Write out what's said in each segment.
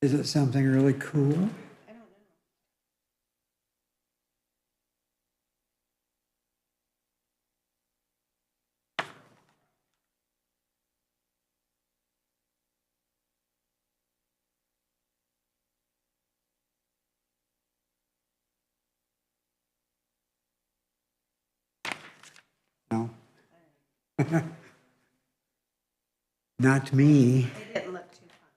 Is it something really cool? No. Not me. It didn't look too fun.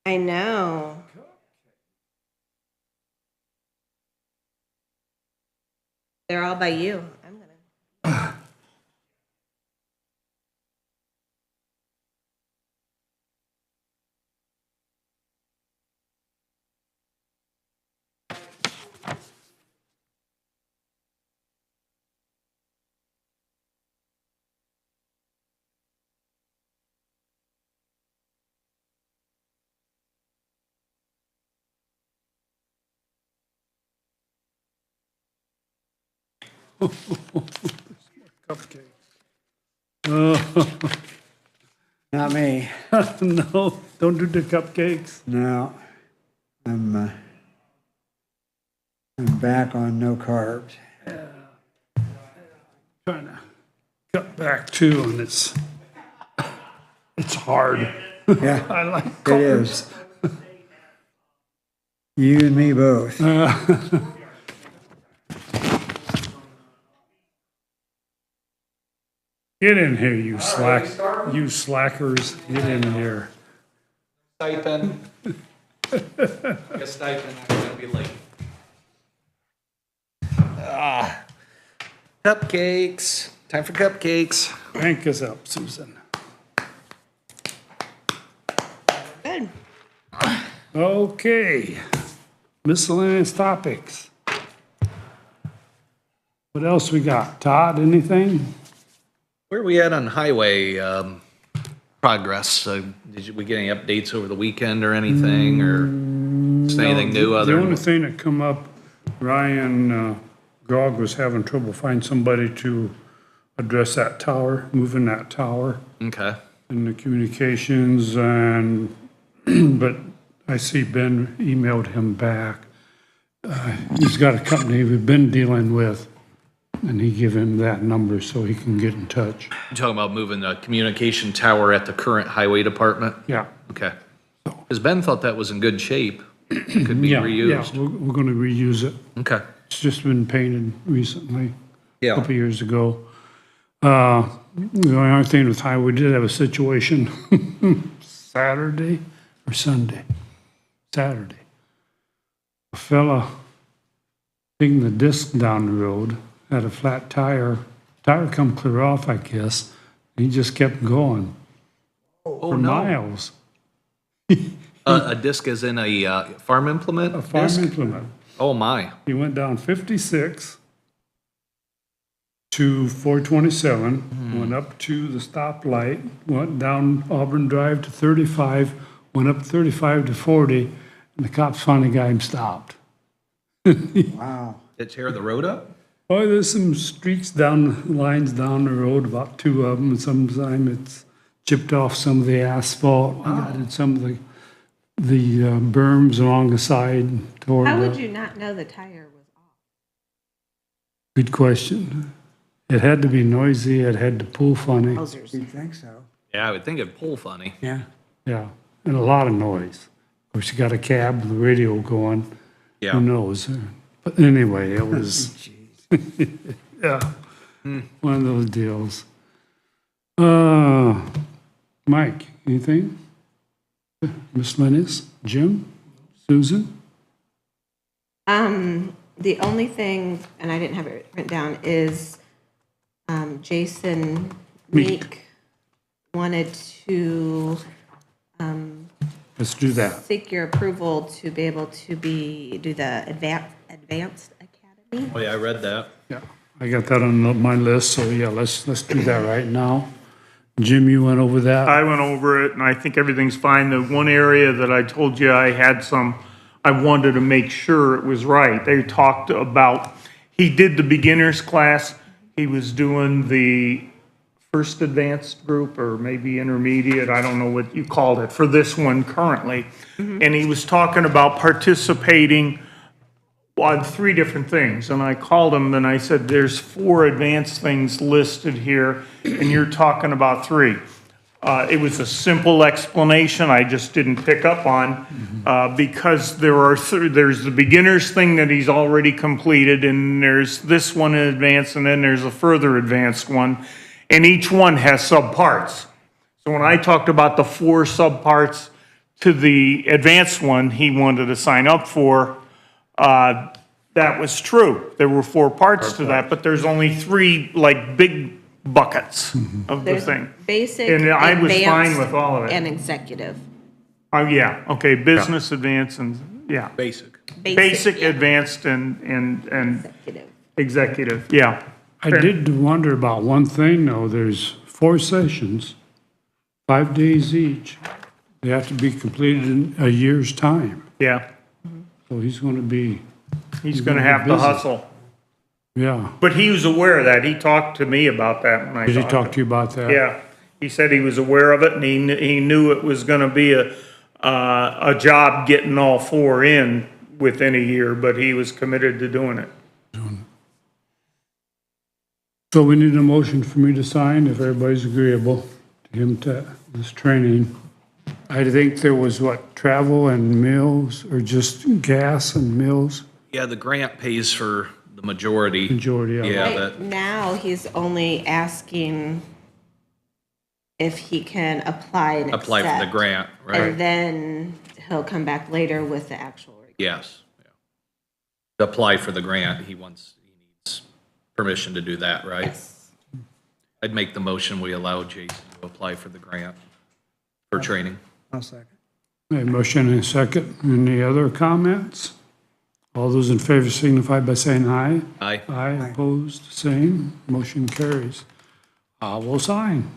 I know. They're all by you. I'm gonna. Cupcakes. Oh, Not me. no, don't do the cupcakes. No. I'm back on no carbs. Trying to cut back too, and it's hard. Yeah, I like it carbs. is. You and me both. Get in here, you slackers. Get in here. Stipend. A stipend, I'm gonna be late. Cupcakes. Time for cupcakes. Crank us up, Susan. Good. Okay. Miscellaneous topics. What else we got? Todd, anything? Where are we at on highway progress? Did we get any updates over the weekend or anything, or just anything new The other? only thing that come up, Ryan Grog was having trouble finding somebody to address that tower, moving that tower Okay. and the communications and, but I see Ben emailed him back. He's got a company we've been dealing with and he gave him that number so he can get in touch. You talking about moving the communication tower at the current highway department? Yeah. Okay. Because Ben thought that was in good shape. It could be Yeah, reused. yeah, we're gonna reuse it. Okay. It's just been painted recently, a Yeah. couple years ago. The only other thing with highway, we did have a situation Saturday or Sunday? Saturday. A fella taking the disc down the road, had a flat tire, tire come clear off, I guess. He just kept going Oh, for no. miles. A disc is in a farm implement? A farm disc? implement. Oh, my. He went down 56 to 427, went up to the stoplight, went down Auburn Drive to 35, went up 35 to 40, and the cops finally got him stopped. Wow. Did it tear the road up? Oh, there's some streaks down, lines down the road, about two of them, and sometimes it's chipped off some of the asphalt, got in some of the berms along the side toward How would the, you not know the tire was off? good question. It had to be noisy, it had to pull funny. Hosers. You'd think so. Yeah, I would think it'd pull funny. Yeah. Yeah, and a lot of noise. Of course, you got a cab with the radio going, Yeah. who knows? But anyway, it was, Jeez. yeah, one of those deals. Mike, anything? Miscellaneous? Jim? Susan? The only thing, and I didn't have it written down, is Jason Meek wanted to Let's do that. seek your approval to be able to do the advanced academy. Oh, yeah, I read that. Yeah, I got that on my list, so yeah, let's do that right now. Jim, you went over that? I went over it, and I think everything's fine. The one area that I told you I wanted to make sure it was right. They talked about, he did the beginners class, he was doing the first advanced group, or maybe intermediate, I don't know what you called it, for this one currently. And he was talking about participating on 3 different things. And I called him and I said, there's 4 advanced things listed here, and you're talking about 3. It was a simple explanation I just didn't pick up on, because there's the beginner's thing that he's already completed, and there's this one in advanced, and then there's a further advanced one, and each one has subparts. So when I talked about the 4 subparts to the advanced one he wanted to sign up for, that was true. There were 4 parts to that, but there's only 3 like big buckets of the There's thing. basic, And I was fine advanced, with all of it. and executive. Oh, yeah, okay, business, advanced, and, yeah. Basic. Basic, yeah, advanced, and executive. executive, yeah. I did wonder about one thing, though. There's 4 sessions, 5 days each. They have to be completed in a year's time. Yeah, So he's going to be, he's gonna gonna be have to busy. hustle. yeah. But he was aware of that. He talked to me about that when I Did he talked talk to you about that? Yeah, he said he was aware of it, and he knew it was gonna be a job getting all 4 in within a year, but he was committed to doing it. So we need a motion for me to sign, if everybody's agreeable to him to this training. I think there was what, travel and meals, or just gas and meals, Yeah, the grant pays for the majority. majority of it. Yeah, Right that, now, he's only asking if he can apply and apply for the accept, grant, And right? then he'll come back with the actual. Yes. Yeah. To apply for the grant, he needs permission to do that, right? Yes. I'd make the motion, we allow Jason to apply for the grant for training. I'll second. A motion and a second. Any other comments? All those in favor signify by saying aye. Aye. Aye, opposed, same. Motion carries. We'll sign.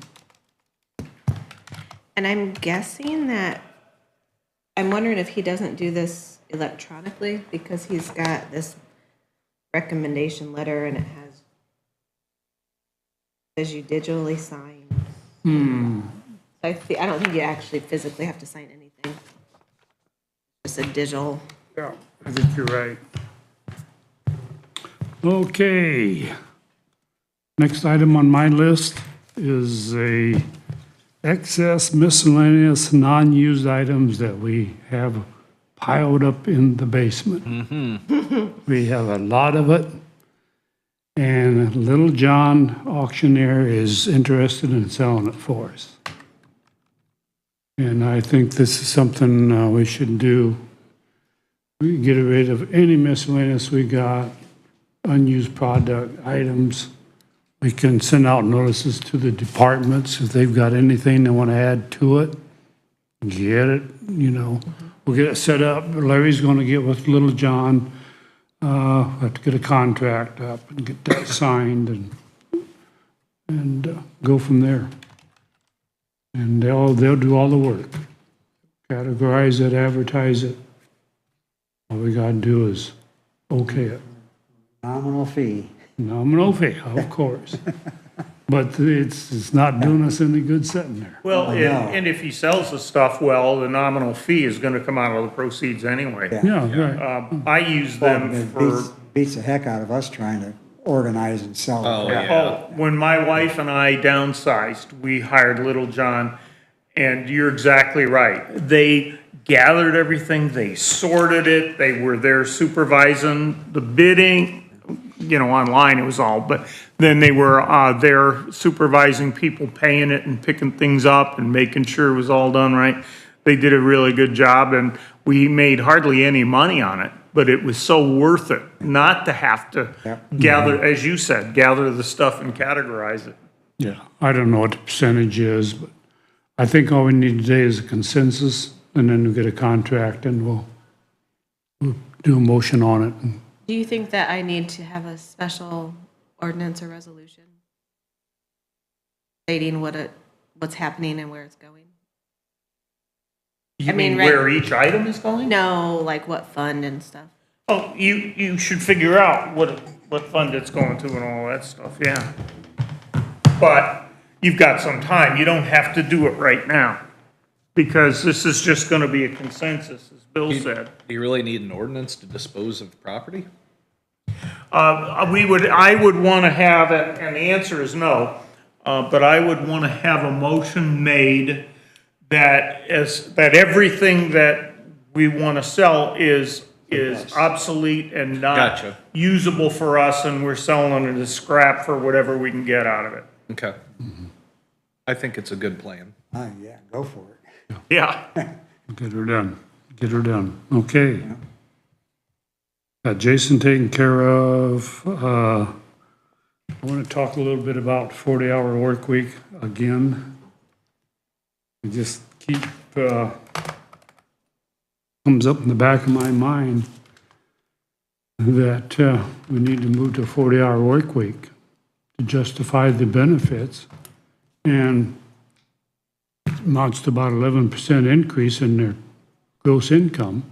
And I'm guessing that, I'm wondering if he doesn't do this electronically, because he's got this recommendation letter and it says you digitally sign. So I don't think you actually physically have to sign anything. Just a digital. Yeah, I think you're right. Okay. Next item on my list is a excess miscellaneous non-used items that we have piled up in the basement. We have a lot of it, and Little John auctioneer is interested in selling it for us. And I think this is something we should do. We get rid of any miscellaneous we got, unused product items. We can send out notices to the departments if they've got anything they want to add to it. Get it, we'll get it set up. Larry's going to get with Little John, have to get a contract up and get that signed and go from there. And they'll do all the work. Categorize it, advertise it. All we gotta do is okay it. Nominal fee. Nominal fee, of course. But it's not doing us any good sitting there. Well, I know. and if he sells the stuff well, the nominal fee is gonna come out of the proceeds anyway. Yeah, right. I use Well, them it for, beats the heck out of us trying to organize and sell. Oh, it. yeah. when my wife and I downsized, we hired Little John, and you're exactly right. They gathered everything, they sorted it, they were there supervising the bidding, online it was all, but then they were there supervising people paying it and picking things up and making sure it was all done right. They did a really good job, and we made hardly any money on it, but it was so worth it not to have to Yep. gather, as you said, gather the stuff and categorize it. Yeah, I don't know what the percentage is, but I think all we need today is a consensus, and then we'll get a contract, and we'll do a motion on it. Do you think that I need to have a special ordinance or resolution stating what what's happening and where it's going? You I mean, mean right- where each item is going? No, like what fund and stuff. Oh, you should figure out what fund it's going to and all that stuff, yeah. But you've got some time. You don't have to do it right now. Because this is just gonna be a consensus, as Bill said. Do you really need an ordinance to dispose of property? I would wanna have, and the answer is no, but I would wanna have a motion made that everything that we wanna sell is obsolete and not Gotcha. usable for us, and we're selling it as scrap for whatever we can get out of it. Okay. I think it's a good plan. Yeah, go for it. Yeah. Get her done. Get her done. Okay. Got Jason taken care of. I want to talk a little bit about 40-hour work week again. It just comes up in the back of my mind that we need to move to a 40-hour work week to justify the benefits. And amounts to about 11% increase in their gross income.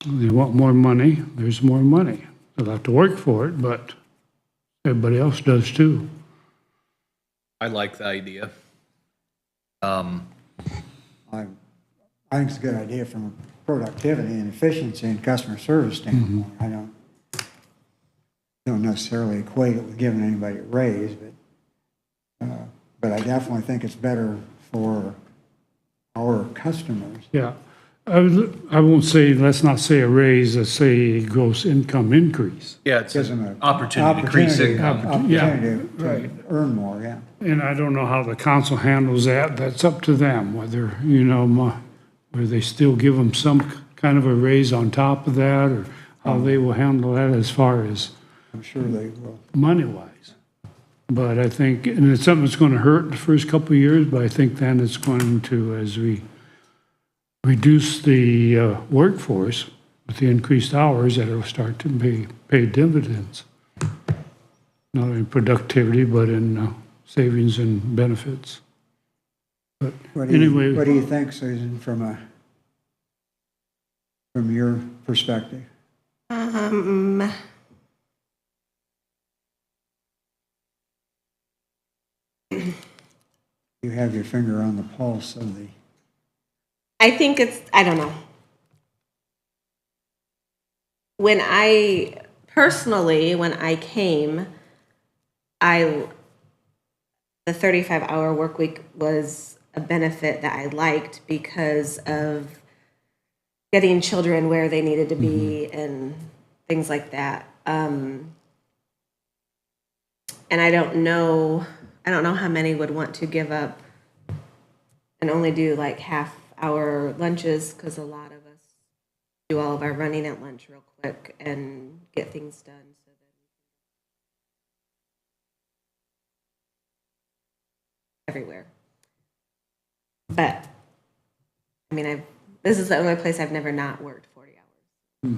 They want more money, there's more money. They'll have to work for it, but everybody else does too. I like the idea. I think it's a good idea from a productivity and efficiency and customer service standpoint. I don't necessarily equate it with giving anybody a raise, but I definitely think it's better for our customers. Yeah, I won't say, let's not say a raise, let's say a gross income increase. Yeah, it's Gives them an an opportunity to increase income. Opportunity to earn more, yeah. And I don't know how the council handles that, that's up to them, whether, whether they still give them some kind of a raise on top of that, or how they will handle that as far as I'm sure they will. money-wise. But I think, and it's something that's going to hurt the first couple of years, but I think then it's going to, as we reduce the workforce with the increased hours, that it'll start to pay dividends. Not in productivity, but in savings and benefits. But anyway. What do you think, Susan, from your perspective? You have your finger on the pulse of the. I think I don't know. When I came, the 35-hour work week was a benefit that I liked because of getting children where they needed to be and things like that. And I don't know how many would want to give up and only do like half-hour lunches, because a lot of us do all of our running at lunch real quick and get things done. So that everywhere. But I mean, this is the only place I've never not worked 40 hours.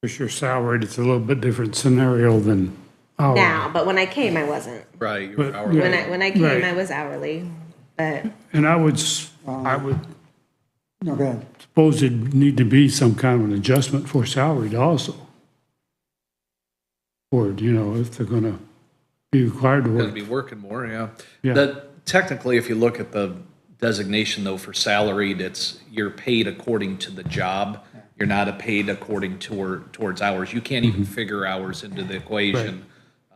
If you're salaried, it's a little bit different scenario than hourly. Now, but when I came, I wasn't. Right. But, Hourly. yeah. When I came, Right. I was hourly. But And I would No, go ahead. suppose it'd need to be some kind of an adjustment for salaried also. Or, if they're gonna be required to Going to work. be working more, yeah. Yeah. Technically, if you look at the designation though for salaried, you're paid according to the job. You're not paid according towards hours. You can't even figure hours into the equation.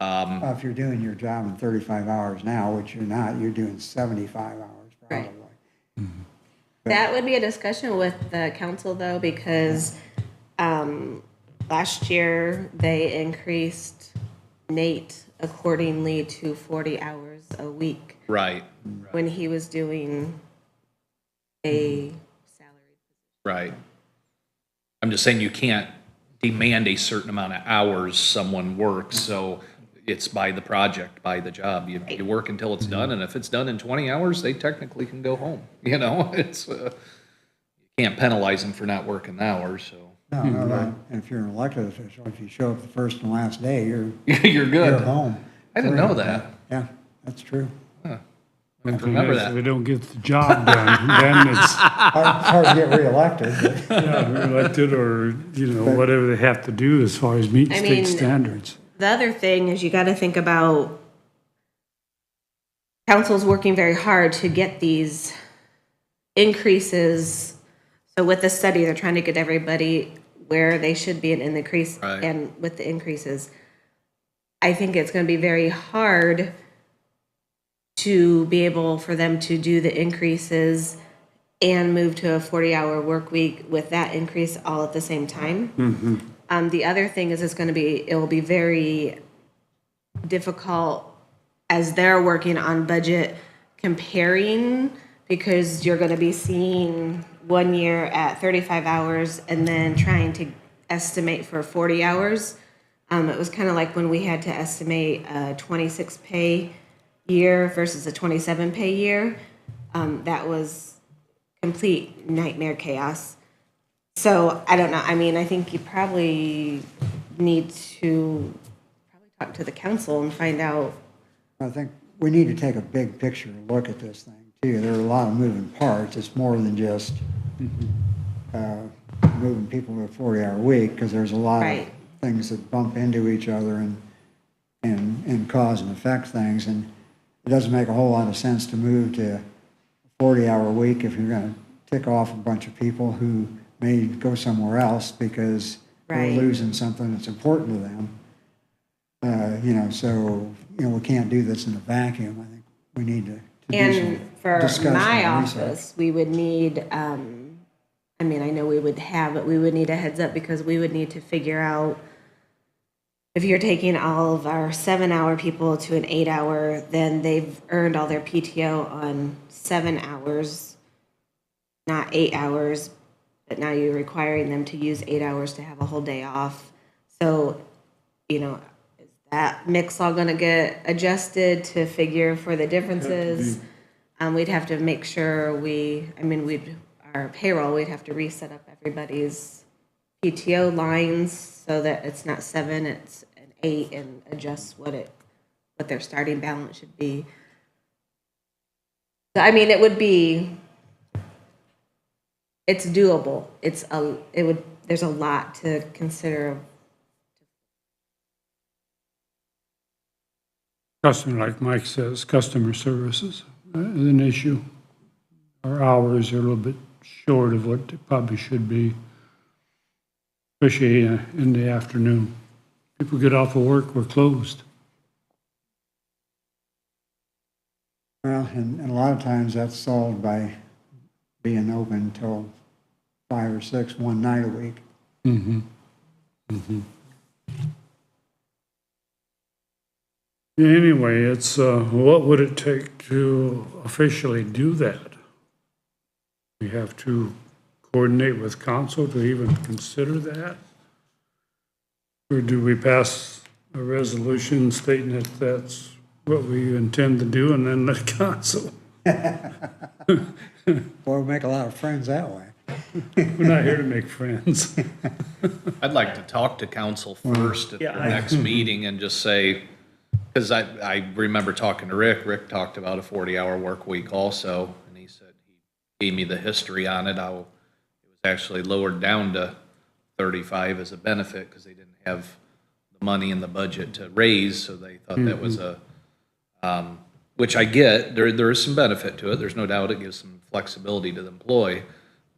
If you're doing your job in 35 hours now, which you're not, you're doing 75 hours probably. Right. That would be a discussion with the council though, because last year they increased Nate accordingly to 40 hours a week Right, when he was doing a salary. right. I'm just saying you can't demand a certain amount of hours someone works, so it's by the project, by the job. You work until it's done, and if it's done in 20 hours, they technically can go home. It's, you can't penalize them for not working the hours, so. No, and if you're an elected official, if you show up the first and last day, you're You're good. you're home. I didn't know that. Yeah, That's true. I have to remember If that. they don't get the job done, then it's, It's hard to get reelected, but yeah, reelected or, whatever they have to do as far as meeting I state mean- standards. The other thing is you got to think about council's working very hard to get these increases. So with the study, they're trying to get everybody where they should be in the increase Right. and with the increases. I think it's going to be very hard to be able for them to do the increases and move to a 40-hour work week with that increase all at the same time. The other thing is it will be very difficult as they're working on budget comparing, because you're going to be seeing 1 year at 35 hours and then trying to estimate for 40 hours. It was kind of like when we had to estimate a 26 pay year versus a 27 pay year. That was complete nightmare chaos. So I don't know. I mean, I think you probably need to talk to the council and find out. I think we need to take a big picture look at this thing too. There are a lot of moving parts. It's more than just moving people to a 40-hour week, because there's a lot Right. of things that bump into each other and cause and affect things. And it doesn't make a whole lot of sense to move to a 40-hour week if you're going to tick off a bunch of people who may go somewhere else because Right. they're losing something that's important to them. We can't do this in a vacuum. I think we need to do some And for discussion my and research. office, we would need, I know we would have, but we would need a heads up because we would need to figure out if you're taking all of our 7-hour people to an 8-hour, then they've earned all their PTO on 7 hours, not 8 hours, but now you're requiring them to use 8 hours to have a whole day off. So, is that mix all gonna get adjusted to figure for the differences? We'd have to make sure our payroll, we'd have to reset up everybody's PTO lines so that it's not 7, it's an 8, and adjust what their starting balance should be. So, it's doable. There's a lot to consider. Like Mike says, customer services is an issue. Our hours are a little bit short of what they probably should be, especially in the afternoon. People get off of work, we're closed. Well, and a lot of times that's solved by being open till 5 or 6 one night a week. Anyway, it's, what would it take to officially do that? We have to coordinate with council to even consider that? Or do we pass a resolution stating that that's what we intend to do and then let council? Boy, we make a lot of friends that way. We're not here to make friends. I'd like to talk to council first at the Yeah, next meeting and just say, because I remember talking to Rick. Rick talked about a 40-hour work week also, and he said, he gave me the history on it, how it was actually lowered down to 35 as a benefit because they didn't have the money in the budget to raise, so they thought that was which I get, there is some benefit to it. There's no doubt it gives some flexibility to the employee.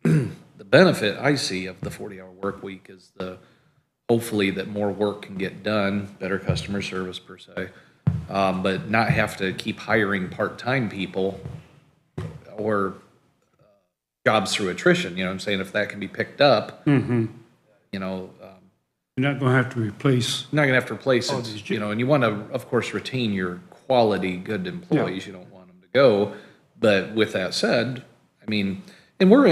The benefit I see of the 40-hour work week is hopefully that more work can get done, better customer service per se, but not have to keep hiring part-time people or jobs through attrition. You know what I'm saying? If that can be picked up, You're not gonna have to replace, you're not gonna have to replace it, and you want to, of course, retain your quality, good employees. You don't want them to go. But with that said, and we're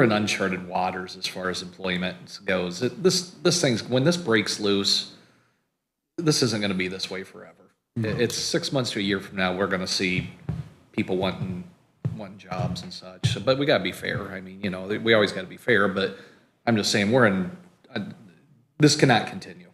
in uncharted waters as far as employment goes. This thing's, when this breaks loose, this isn't gonna be this way forever. It's 6 months to a year from now, we're gonna see people wanting jobs and such. But we gotta be fair. We always gotta be fair, but I'm just saying this cannot continue.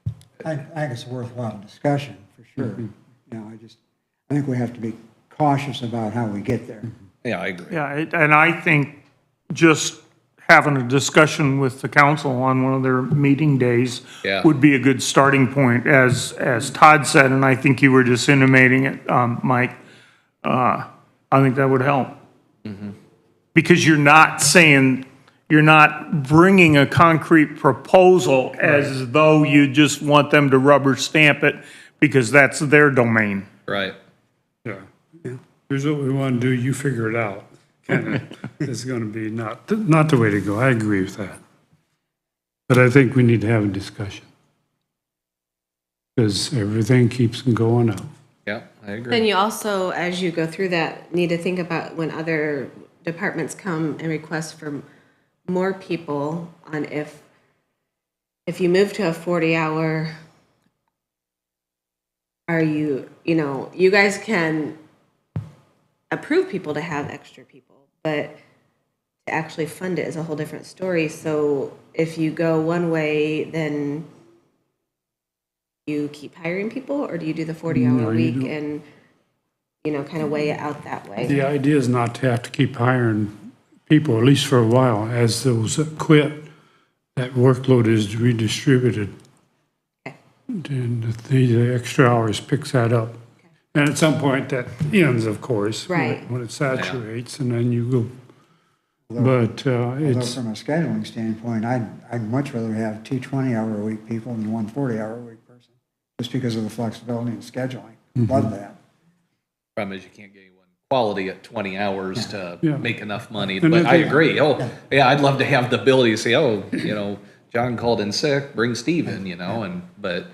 I think it's a worthwhile discussion, for sure. You know, I think we have to be cautious about how we get there. Yeah, I agree. Yeah, and I think just having a discussion with the council on one of their meeting days Yeah. would be a good starting point, as Todd said, and I think you were just intimating it, Mike. I think that would help. Because you're not bringing a concrete proposal as though you just want them to rubber stamp it because that's their domain. Right. Yeah. Here's what we want to do, you figure it out. It's going to be not the way to go. I agree with that. But I think we need to have a discussion. Because everything keeps going up. Yeah, I agree. Then you also, as you go through that, need to think about when other departments come and request for more people on if you move to a 40-hour, are you know, you guys can approve people to have extra people, but to actually fund it is a whole different story. So if you go one way, then you keep hiring people, or do you do the 40-hour No, you week don't. and, you know, kind of weigh it out that way? The idea is not to have to keep hiring people, at least for a while. As those that quit, that workload is redistributed. Okay. And the extra hours picks that up. And at some point, that ends, of course. Right. When it saturates, and then you go. But Although it's, from a scheduling standpoint, I'd much rather have 2 20-hour-a-week people than 1 40-hour-a-week person, just because of the flexibility in scheduling. Love that. Problem is you can't get anyone quality at 20 hours to Yeah. make enough money. And But if I they- agree. Oh, yeah, I'd love to have the ability to say, oh, you know, John called in sick, bring Steve in, you know, but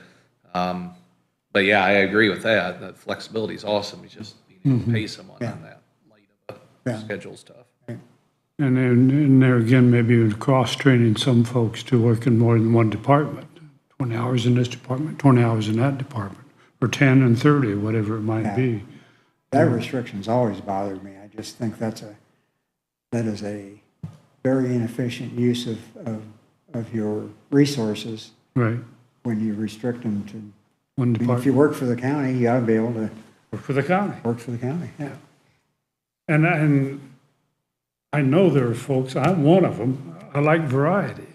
yeah, I agree with that. That flexibility is awesome. It's just being able to pay someone on that light of a Yeah. schedule stuff. and then, and there again, maybe cross-training some folks to work in more than one department. 20 hours in this department, 20 hours in that department, or 10 and 30, whatever it might Yeah. be. That restriction's always bothered me. I just think that is a very inefficient use of your resources Right, when you restrict them to, one I mean, if you department, work for the county, you ought to be able to or for the county. work for the county, yeah. And I know there are folks, I'm one of them, I like variety.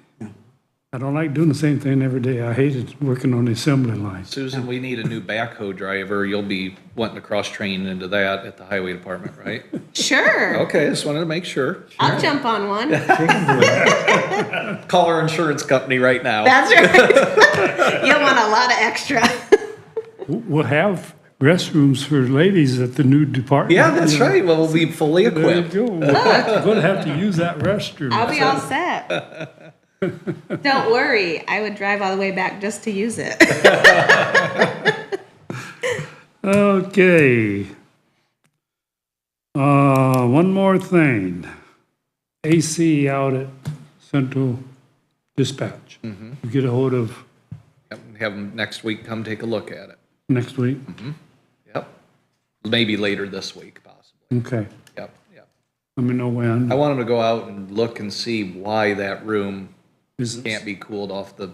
I don't like doing the same thing every day. I hated working on the assembly line. Susan, we need a new backhoe driver. You'll be wanting to cross-train into that at the highway department, right? Sure. Okay, just wanted to make sure. I'll jump on one. She can do that. Call our insurance company right now. That's right. You'll want a lot of extra. We'll have restrooms for ladies at the new department. Yeah, that's right. Well, we'll be fully There you equipped. go. We're going to have to use that restroom. I'll be all set. Don't worry, I would drive all the way back just to use it. Okay. One more thing. AC out at Central Dispatch. You get a hold of Yep, have them next week come take a look at it. next week? Yep. Maybe later this week, possibly. Okay. Yep, yep. Let me know when. I want them to go out and look and see why that room Is it- can't be cooled off the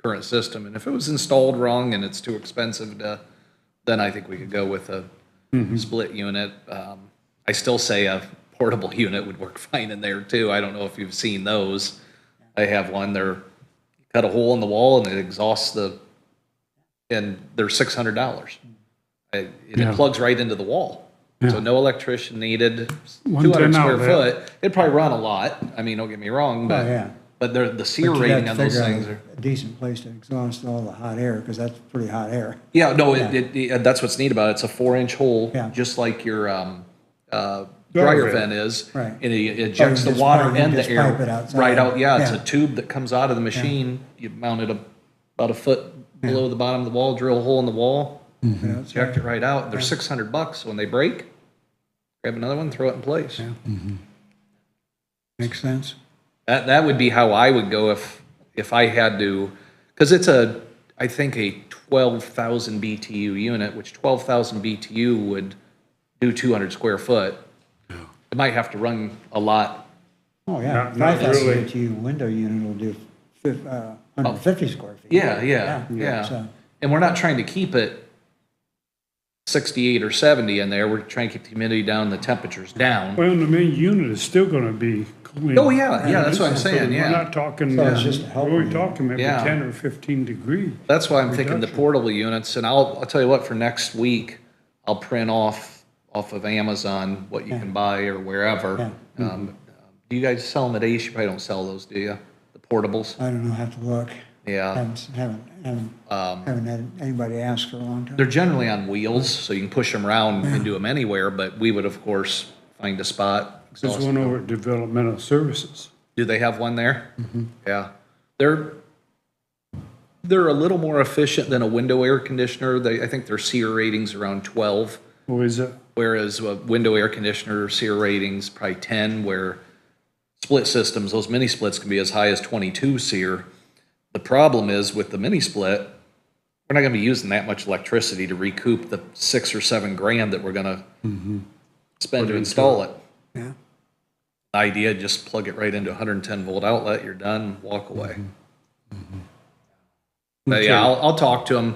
current system. And if it was installed wrong and it's too expensive to, then I think we could go with a split unit. I still say a portable unit would work fine in there too. I don't know if you've seen those. I have one, cut a hole in the wall and it exhausts and they're $600. And Yeah. it plugs right into the wall. So Yeah. no electrician needed, 110 200 square outlet. foot. It'd probably run a lot. I mean, don't get me wrong, but, yeah. but the SEER But you rating got on to those figure things out are. a decent place to exhaust all the hot air, because that's pretty hot air. Yeah, no, that's what's neat about it. It's a 4-inch hole, Yeah. just like your dryer Dryer vent is. Right. And it ejects the just water pipe- you and the just pipe it air outside. right out. Yeah, it's Yeah. a tube that comes out of the machine. You mount it about a foot below the bottom of the wall, drill a hole in the wall, Mm-hmm. eject it right out. They're $600. When they break, grab another one, throw it in place. Makes sense? That would be how I would go if I had to, because it's I think a 12,000 BTU unit, which 12,000 BTU would do 200 square foot. It might have to run a lot. Oh, yeah. Not 5,000 really. BTU window unit will do 150 square feet. Yeah. So And we're not trying to keep it 68 or 70 in there. We're trying to keep the humidity down, the temperatures down. Well, the main unit is still gonna be cooling. Oh, yeah, that's what I'm saying, We're yeah. not talking, So it's just a help we're only unit. talking maybe Yeah. 10 or 15 degrees. That's why I'm thinking the Reduction. portable units, and I'll tell you what, for next week, I'll print off of Amazon what you can buy or wherever. Do you guys sell them at Ace? You probably don't sell those, do you? The portables? I don't know, have to look. Yeah. Haven't had anybody ask for a long time. They're generally on wheels, so you can push them around and do them anywhere, but we would, of course, find a spot. There's exhaust one them. over at Developmental Services. Do they have one there? Yeah. They're a little more efficient than a window air conditioner. I think their SEER rating's around 12, Or is it? whereas a window air conditioner SEER rating's probably 10, where split systems, those mini splits can be as high as 22 SEER. The problem is with the mini split, we're not gonna be using that much electricity to recoup the $6 or $7 grand that we're gonna spend to install it. Yeah. Idea, just plug it right into a 110 volt outlet, you're done, walk away. But yeah, I'll talk to them.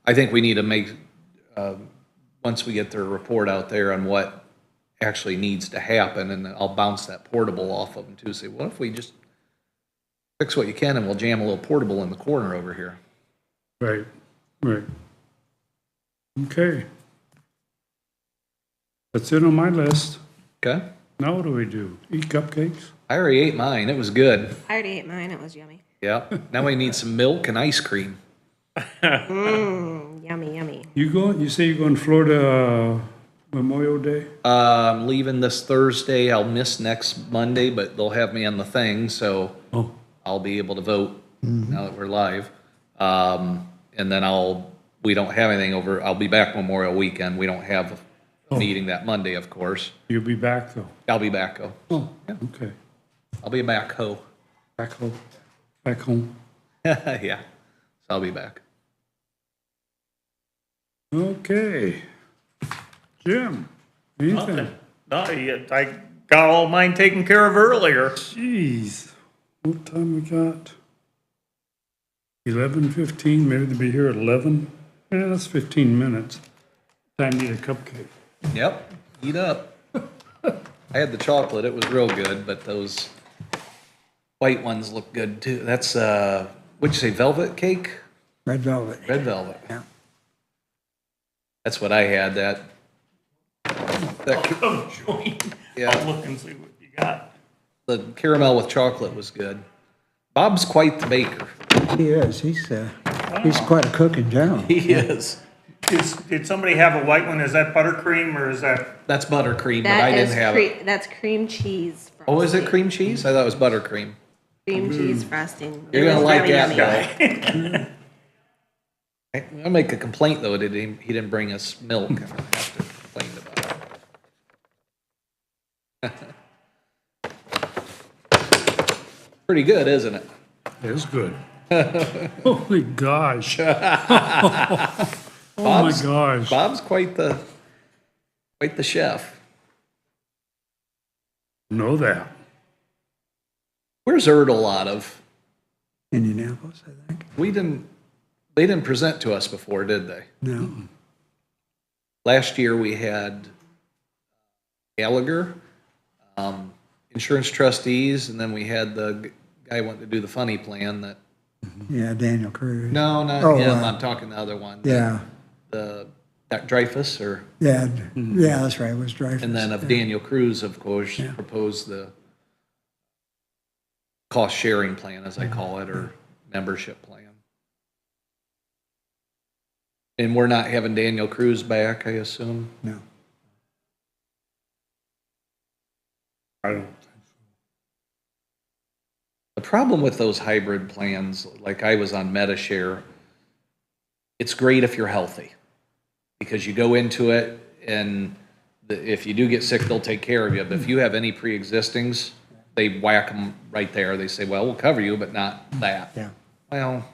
I think we need to make, once we get their report out there on what actually needs to happen, and I'll bounce that portable off of them too, say, what if we just fix what you can and we'll jam a little portable in the corner over here? Right, right. Okay. That's it on my list. Okay? Now what do we do? Eat cupcakes? I already ate mine, it was good. I already ate mine, it was yummy. Yep, now we need some milk and ice cream. Yummy, yummy. You say you're going to Florida Memorial Day? I'm leaving this Thursday, I'll miss next Monday, but they'll have me on the thing, so Oh, I'll be able to vote now that we're live. And then we don't have anything over, I'll be back Memorial Weekend. We don't have a meeting that Monday, of course. you'll be back though? I'll be back, Oh, okay. I'll be back, Back home. Back home. Yeah, so I'll be back. Okay. Jim, anything? No, I got all mine taken care of earlier. Jeez, what time we got? 11:15, maybe they'll be here at 11? Yeah, that's 15 minutes. Time to eat a cupcake. Yep, eat up. I had the chocolate, it was real good, but those white ones look good too. That's, what'd you say, velvet cake? Red velvet. Red velvet. Yeah. That's what I had, that Oh, join. Yeah. I'll look and see what you got. the caramel with chocolate was good. Bob's quite the baker. He is, he's quite a cook in general. He is. Did somebody have a white one? Is that buttercream or is that? That's buttercream, but I That didn't is have it. that's cream cheese frosting. Oh, is it cream cheese? I thought it was buttercream. Cream cheese frosting. You're It gonna was like really that yummy. guy. I'll make a complaint though, he didn't bring us milk. I'm gonna have to complain about it. Pretty good, isn't it? It's good. Holy gosh. Oh my gosh. Bob's quite the chef. Know that. Where's Erdl out of? Indianapolis, I think. They didn't present to us before, did they? No. Last year we had Gallagher, insurance trustees, and then we had the guy wanting to do the funny plan that, Yeah, Daniel Cruz. no, not Oh, him, I'm talking the other one. Yeah, That Dreyfus, or, yeah, yeah, that's right, it was Dreyfus. and then of Yeah. Daniel Cruz, of course, proposed the cost sharing plan, as I call it, or membership plan. And we're not having Daniel Cruz back, I assume? No. I don't. The problem with those hybrid plans, like I was on MediShare, it's great if you're healthy, because you go into it and if you do get sick, they'll take care of you. But if you have any pre-existings, they whack them right there. They say, well, we'll cover you, but not that. Yeah. Well,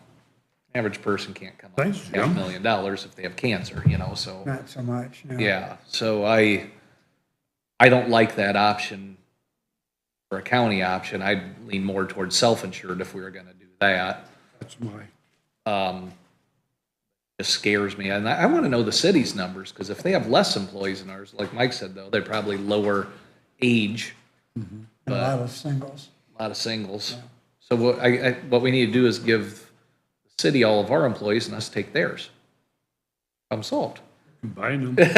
average person can't come up Thanks, with Jim. $500,000 if they have cancer, so. Not so much, no. Yeah, so I don't like that option for a county option. I'd lean more towards self-insured if we were gonna do that. That's my. just scares me. And I want to know the city's numbers, because if they have less employees than ours, like Mike said, though, they're probably lower age, And a lot of singles. a lot of singles. So what we need to do is give the city all of our employees and us take theirs. Problem solved. Combine them. Combine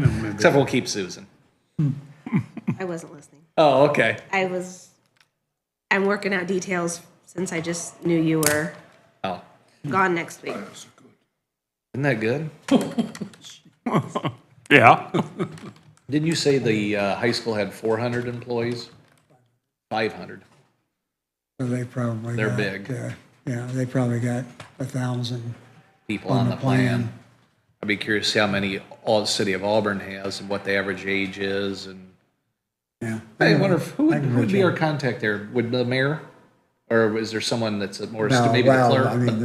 them, maybe. Except we'll keep Susan. I wasn't listening. Oh, okay. I'm working out details since I just knew you were Oh, gone next week. isn't that good? Yeah. Didn't you say the high school had 400 employees? 500. So they probably They're got, big. Yeah, they probably got 1,000 People on on the the plan. plan. I'd be curious to see how many all the city of Auburn has and what the average age is. And Yeah. I wonder if, who I can would reach be our out. contact there? Would the mayor? Or is there someone that's more, No, maybe the well, clerk? I mean,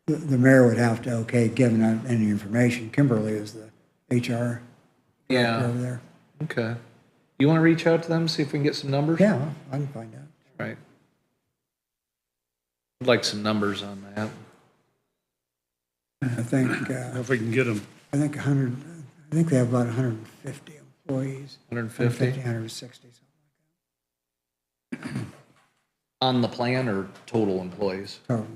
the mayor would have to, okay, giving out any information. Kimberly is the HR Yeah, over there. okay. You want to reach out to them, see if we can get some numbers? Yeah, I can find out. Right. I'd like some numbers on that. I think, If we can get them. I think 100, I think they have about 150 employees. 150? 160, something On the plan or total employees? total.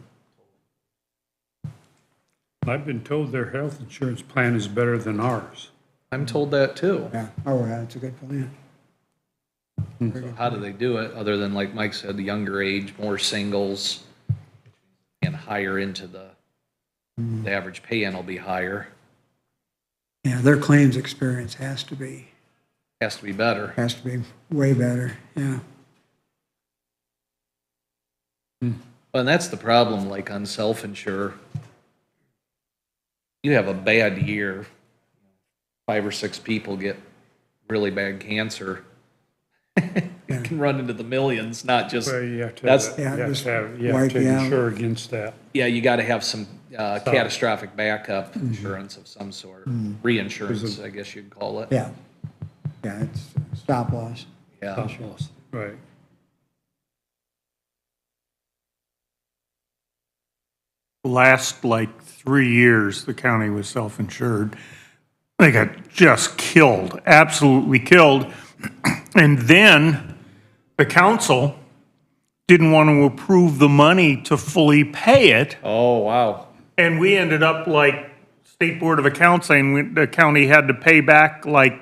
I've been told their health insurance plan is better than ours. I'm told that too. Yeah, oh, yeah, it's a good plan. So how do they do it, other than, like Mike said, the younger age, more singles, and higher into the average pay-in will be higher, Yeah, their claims experience has to be better. way better, yeah. And that's the problem, like on self-insure. You have a bad year, 5 or 6 people get really bad cancer. It can run into the millions, not just, Well, you have to That's- have, you have just to have, you wipe have to you out. insure against that. yeah, you gotta have some catastrophic backup insurance of some sort. Reinsurance, I guess you'd call it. Yeah, yeah, it's stop loss. Yeah. Stop loss. Right. Last like 3 years, the county was self-insured. They got just killed, absolutely killed. And then the council didn't want to approve the money to fully pay it. Oh, wow. And we ended up like State Board of Accounts saying the county had to pay back like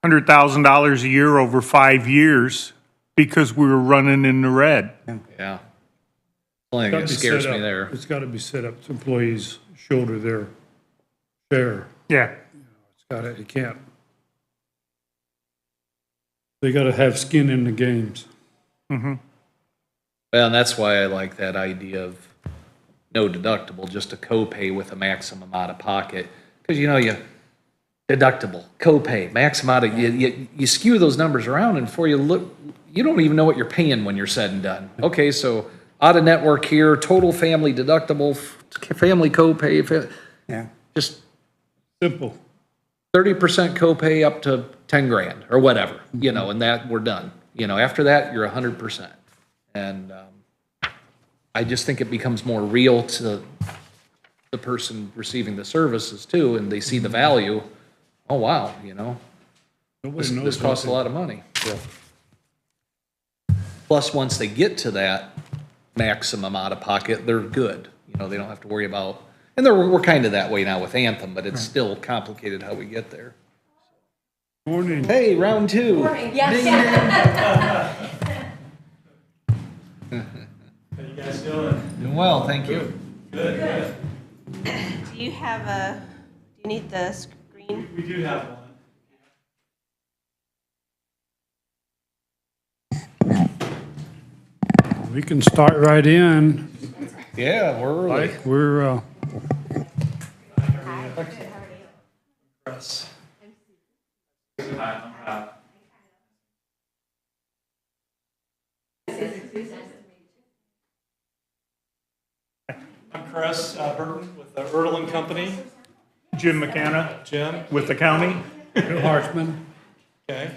$100,000 a year over 5 years because we were running in the red. Yeah. Only thing that scares me there. It's got to be set up so employees shoulder their share. Yeah. It's got to, you can't. They got to have skin in the games. Well, and that's why I like that idea of no deductible, just a copay with a maximum out of pocket. Because you deductible, copay, maximum out of, you skew those numbers around, and before you look, you don't even know what you're paying when you're said and done. Okay, so out of network here, total family deductible, family copay, Yeah, just Simple. 30% copay up to 10 grand or whatever, and that we're done. After that, you're 100%. And I just think it becomes more real to the person receiving the services too, and they see the value. Oh, wow, Nobody knows this costs a lot of money. Plus, once they get to that maximum out of pocket, they're good. They don't have to worry about, and we're kind of that way now with Anthem, but it's still complicated how we get there. Morning. Hey, round 2. How you guys doing? Doing well, thank you. Good. Do you need the screen? We do have one. We can start right in. Yeah, we're early. Like we're, Chris. Hi, I'm Rob. I'm Chris Burton with the Ertl & Company. Jim McKenna Jim, with the county. Bill Hartman. okay.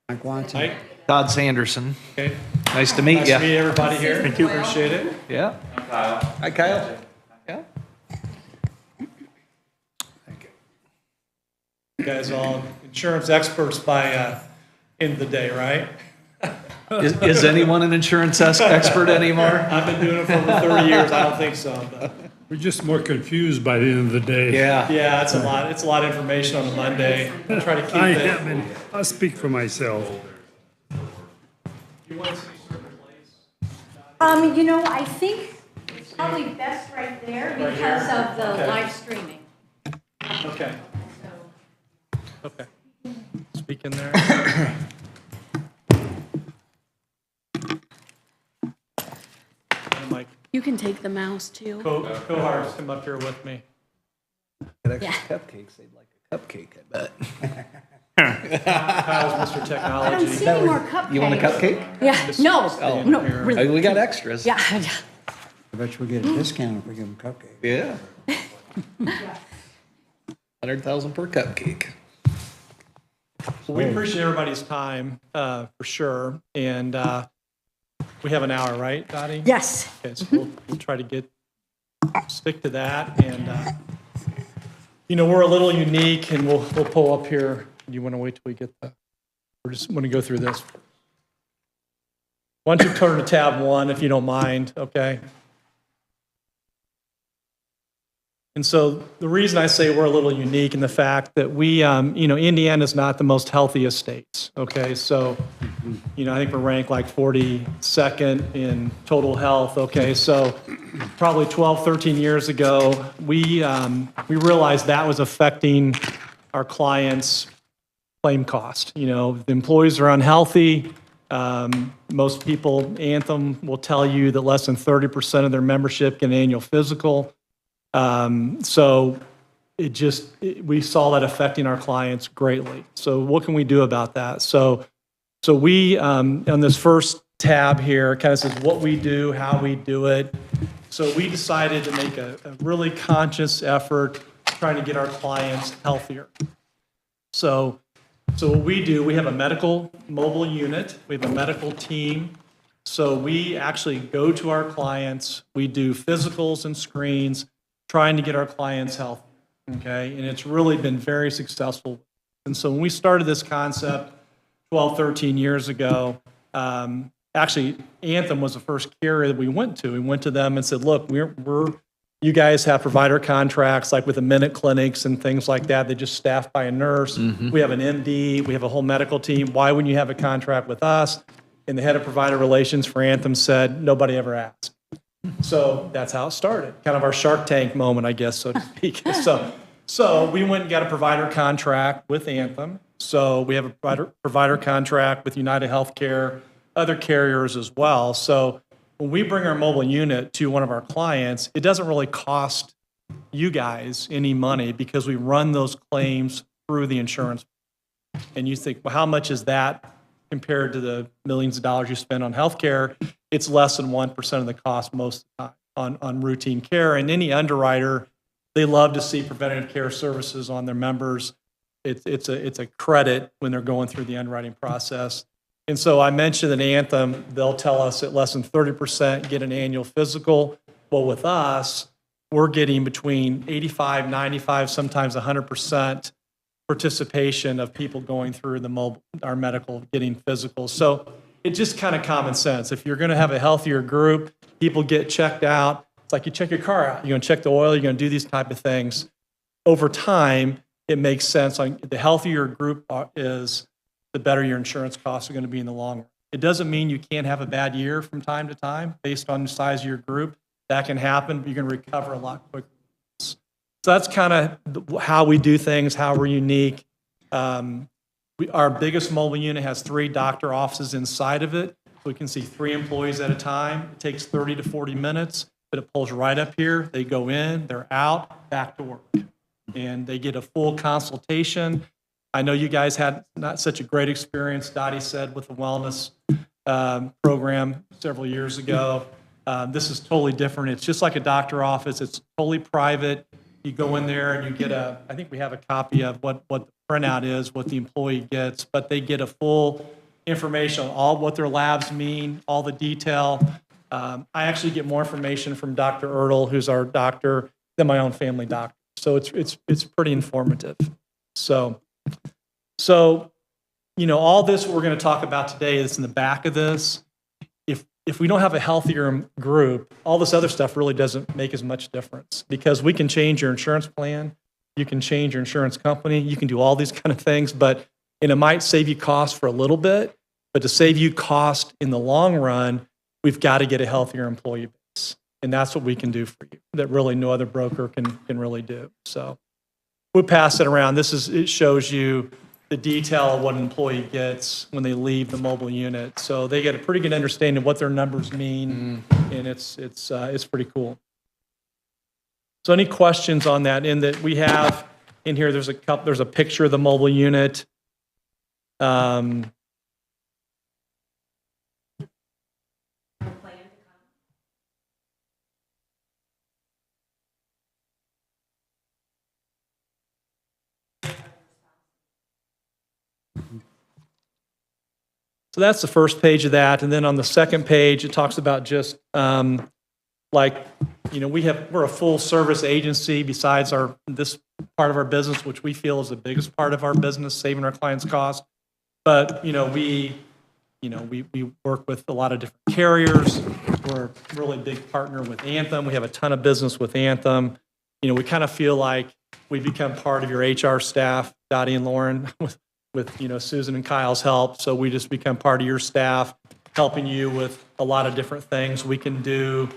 Mike Watson. Mike, Todd Sanderson. okay. Nice to meet Nice you. to meet everybody here. Thank you. Appreciate it. Yeah. I'm Kyle. Hi, Kyle. You guys all insurance experts by end of the day, right? Is anyone an insurance expert anymore? I've been doing it for over 30 years. I don't think so. But We're just more confused by the end of the day. Yeah. yeah, it's a lot. It's a lot of information on a Monday. I try to keep I it. am, and I'll speak for myself. You want to see certain place? I think it's probably best right there because of the Okay. live streaming. Okay. Okay. Speak in there. Mike, You can take the mouse too. co-hires come up here with me. Got extra cupcakes. They'd like a cupcake, I bet. Kyle's Mr. I don't Technology. see any more cupcakes. You want a cupcake? Yeah, no, here. really. We got extras. Yeah, I bet you'll get a discount if we give them cupcakes. Yeah. 100,000 per cupcake. Well, we appreciate everybody's time, for sure. And we have an hour, right, Dottie? yes. Okay, so we'll try to stick to that. And, we're a little unique, and we'll pull up here. You want to wait till we get we're just want to go through this. Why don't you turn to tab 1, if you don't mind, okay? And so the reason I say we're a little unique in the fact that we, Indiana's not the most healthiest states, okay? So, I think we're ranked like 42nd in total health, okay? So probably 12, 13 years ago, we realized that was affecting our clients' claim cost. The employees are unhealthy. Most people, Anthem will tell you that less than 30% of their membership get an annual physical. So we saw that affecting our clients greatly. So what can we do about that? So we, on this first tab here, kind of says what we do, how we do it. So we decided to make a really conscious effort trying to get our clients healthier. So what we do, we have a medical mobile unit, we have a medical team. So we actually go to our clients, we do physicals and screens, trying to get our clients healthy, okay? And it's really been very successful. And so when we started this concept 12, 13 years ago, actually, Anthem was the first carrier that we went to. We went to them and said, look, you guys have provider contracts like with the Minute clinics and things like that. They just staffed by a nurse. We have an MD. We have a whole medical team. Why wouldn't you have a contract with us? And the head of provider relations for Anthem said, nobody ever asked. So that's how it started, kind of our Shark Tank moment, I guess, so to speak. So we went and got a provider contract with Anthem. So we have a provider contract with United Healthcare, other carriers as well. So when we bring our mobile unit to one of our clients, it doesn't really cost you guys any money because we run those claims through the insurance. And you think, well, how much is that compared to the millions of dollars you spend on healthcare? It's less than 1% of the cost most of the time on routine care. And any underwriter, they love to see preventative care services on their members. It's a credit when they're going through the underwriting process. And so I mentioned that Anthem, they'll tell us that less than 30% get an annual physical. Well, with us, we're getting between 85, 95, sometimes 100% participation of people going through our medical, getting physicals. So it's just kind of common sense. If you're going to have a healthier group, people get checked out. It's like you check your car out. You're going to check the oil. You're going to do these type of things. Over time, it makes sense. The healthier your group is, the better your insurance costs are going to be in the long run. It doesn't mean you can't have a bad year from time to time based on the size of your group. That can happen, but you're going to recover a lot quicker. So that's kind of how we do things, how we're unique. Our biggest mobile unit has 3 doctor offices inside of it. We can see 3 employees at a time. It takes 30 to 40 minutes, but it pulls right up here. They go in, they're out, back to work. And they get a full consultation. I know you guys had not such a great experience, Dottie said, with the wellness program several years ago. This is totally different. It's just like a doctor office. It's totally private. You go in there and you get I think we have a copy of what the printout is, what the employee gets, but they get a full information on all what their labs mean, all the detail. I actually get more information from Dr. Ertl, who's our doctor, than my own family doctor. So it's pretty informative. So So, all this we're going to talk about today is in the back of this. If we don't have a healthier group, all this other stuff really doesn't make as much difference, because we can change your insurance plan, you can change your insurance company, you can do all these kind of things, and it might save you cost for a little bit, but to save you cost in the long run, we've got to get a healthier employee base. And that's what we can do for you, that really no other broker can really do. So we'll pass it around. It shows you the detail of what an employee gets when they leave the mobile unit. So they get a pretty good understanding of what their numbers mean, and it's pretty cool. So any questions on that? In that we have in here, there's a picture of the mobile unit. So that's the first page of that. And then on the second page, it talks about just we're a full service agency besides this part of our business, which we feel is the biggest part of our business, saving our clients costs. But, we work with a lot of different carriers. We're a really big partner with Anthem. We have a ton of business with Anthem. We kind of feel like we become part of your HR staff, Dottie and Lauren, with Susan and Kyle's help. So we just become part of your staff, helping you with a lot of different things we can do.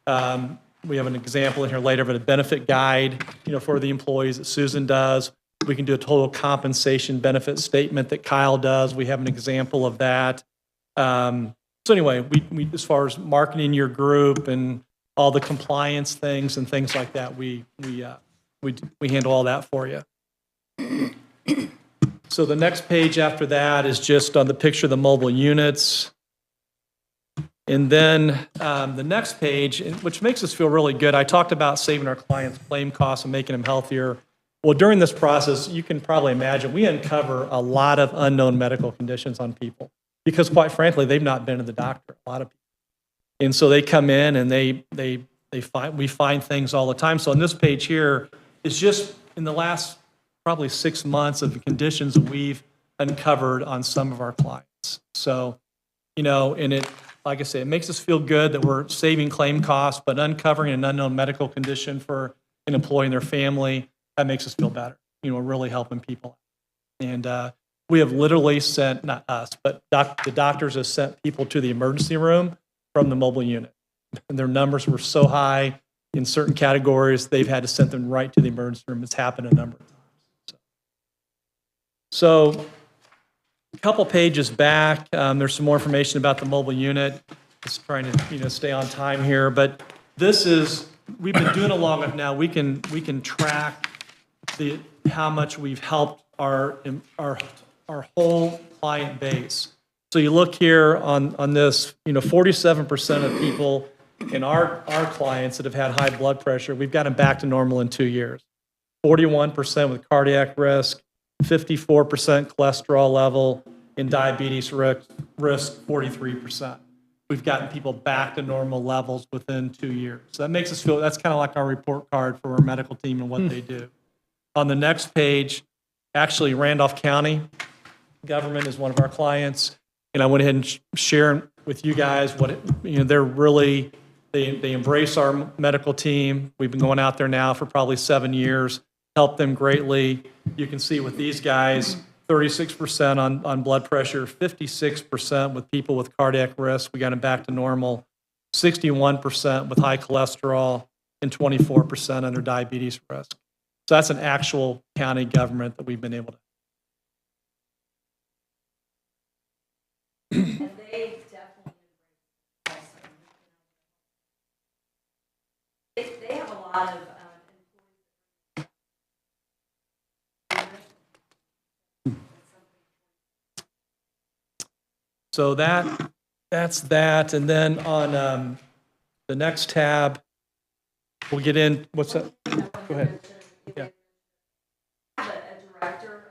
We have an example in here later of a benefit guide, for the employees that Susan does. We can do a total compensation benefit statement that Kyle does. We have an example of that. So anyway, we as far as marketing your group and all the compliance things and things like that, we handle all that for you. So the next page after that is just on the picture of the mobile units. And then the next page, which makes us feel really good, I talked about saving our clients claim costs and making them healthier. Well, during this process, you can probably imagine we uncover a lot of unknown medical conditions on people because, quite frankly, they've not been to the doctor, a lot of people. And so they come in and we find things all the time. So on this page here is just in the last probably 6 months of the conditions that we've uncovered on some of our clients. So, and it, like I say, it makes us feel good that we're saving claim costs, but uncovering an unknown medical condition for an employee and their family, that makes us feel better. We're really helping people. And we have literally sent, not us, but the doctors have sent people to the emergency room from the mobile unit. And their numbers were so high in certain categories, they've had to send them right to the emergency room. It's happened a number of times. So a couple pages back, there's some more information about the mobile unit. Just trying to stay on time here, but we've been doing it long enough now. We can track how much we've helped our whole client base. So you look here on this, 47% of people in our clients that have had high blood pressure, we've got them back to normal in 2 years. 41% with cardiac risk, 54% cholesterol level, in diabetes risk 43%. We've gotten people back to normal levels within 2 years. So that makes us feel, that's kind of like our report card for our medical team and what they do. On the next page, actually Randolph County government is one of our clients. And I went ahead and share with you guys they're really, they embrace our medical team. We've been going out there now for probably 7 years, helped them greatly. You can see with these guys, 36% on blood pressure, 56% with people with cardiac risk. We got them back to normal. 61% with high cholesterol and 24% under diabetes risk. So that's an actual county government that we've been able to. And they definitely also. They have a lot of So that's that. And then on the next tab, we'll get in, what's that? Go ahead. Yeah. a director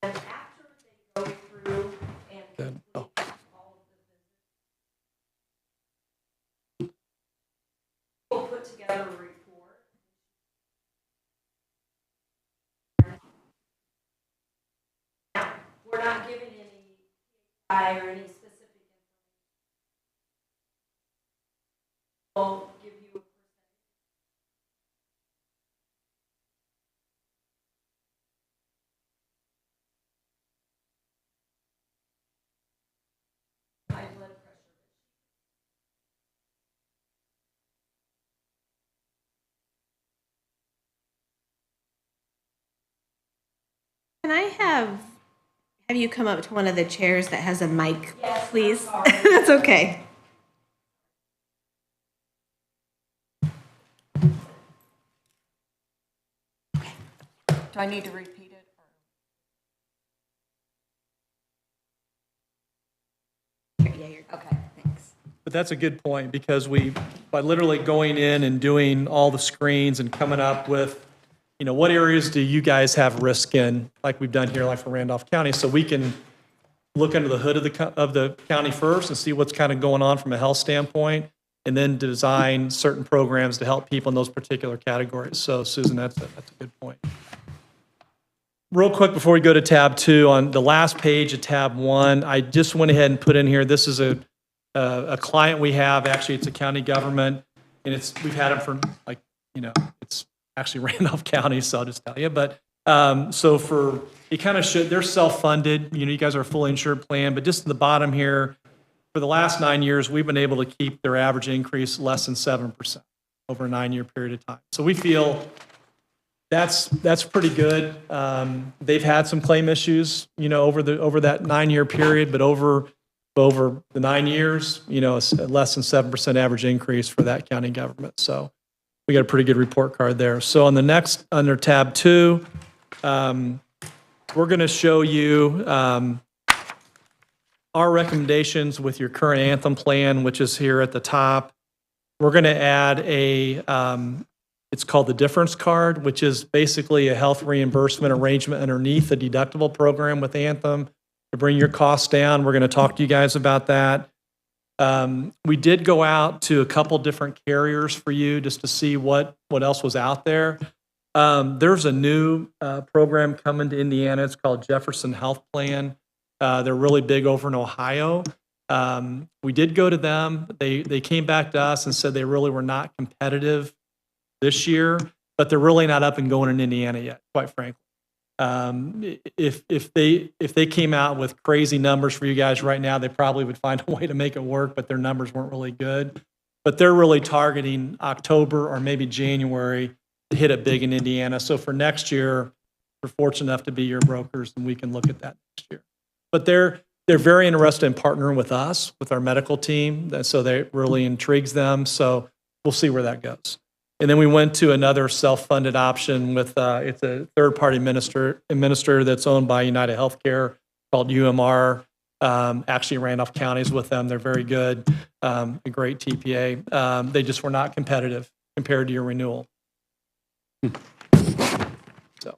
of, and after they go through and Good. Oh. all of the business, we'll put together a report. we're not giving any PI or any specific information. We'll give you a high blood pressure. Can I have you come up to one of the chairs that has a mic, Yes, please? I'm sorry. That's okay. Do I need to repeat it? Yeah, you're good. Okay, thanks. But that's a good point, because by literally going in and doing all the screens and coming up with, what areas do you guys have risk in, like we've done here, like for Randolph County, so we can look under the hood of the county first and see what's kind of going on from a health standpoint, and then design certain programs to help people in those particular categories. So Susan, that's a good point. Real quick before we go to tab 2, on the last page of tab 1, I just went ahead and put in here, this is a client we have, actually it's a county government, and we've had them for it's actually Randolph County, so I'll just tell you. But so it kind of should, they're self-funded, you guys are a fully insured plan, but just in the bottom here, for the last 9 years, we've been able to keep their average increase less than 7% over a 9-year period of time. So we feel that's pretty good. They've had some claim issues, over that 9-year period, but over the 9 years, it's less than 7% average increase for that county government. So we got a pretty good report card there. So on the next, under tab 2, we're going to show you our recommendations with your current Anthem plan, which is here at the top. We're going to add it's called the difference card, which is basically a health reimbursement arrangement underneath the deductible program with Anthem to bring your costs down. We're going to talk to you guys about that. We did go out to a couple different carriers for you just to see what else was out there. There's a new program coming to Indiana. It's called Jefferson Health Plan. They're really big over in Ohio. We did go to them. They came back to us and said they really were not competitive this year, but they're really not up and going in Indiana yet, quite frankly. If they came out with crazy numbers for you guys right now, they probably would find a way to make it work, but their numbers weren't really good. But they're really targeting October or maybe January to hit it big in Indiana. So for next year, we're fortunate enough to be your brokers, and we can look at that next year. But they're very interested in partnering with us, with our medical team, so that really intrigues them. So we'll see where that goes. And then we went to another self-funded option with it's a third-party administrator that's owned by United Healthcare called UMR. Actually, Randolph County is with them. They're very good, a great TPA. They just were not competitive compared to your renewal. So.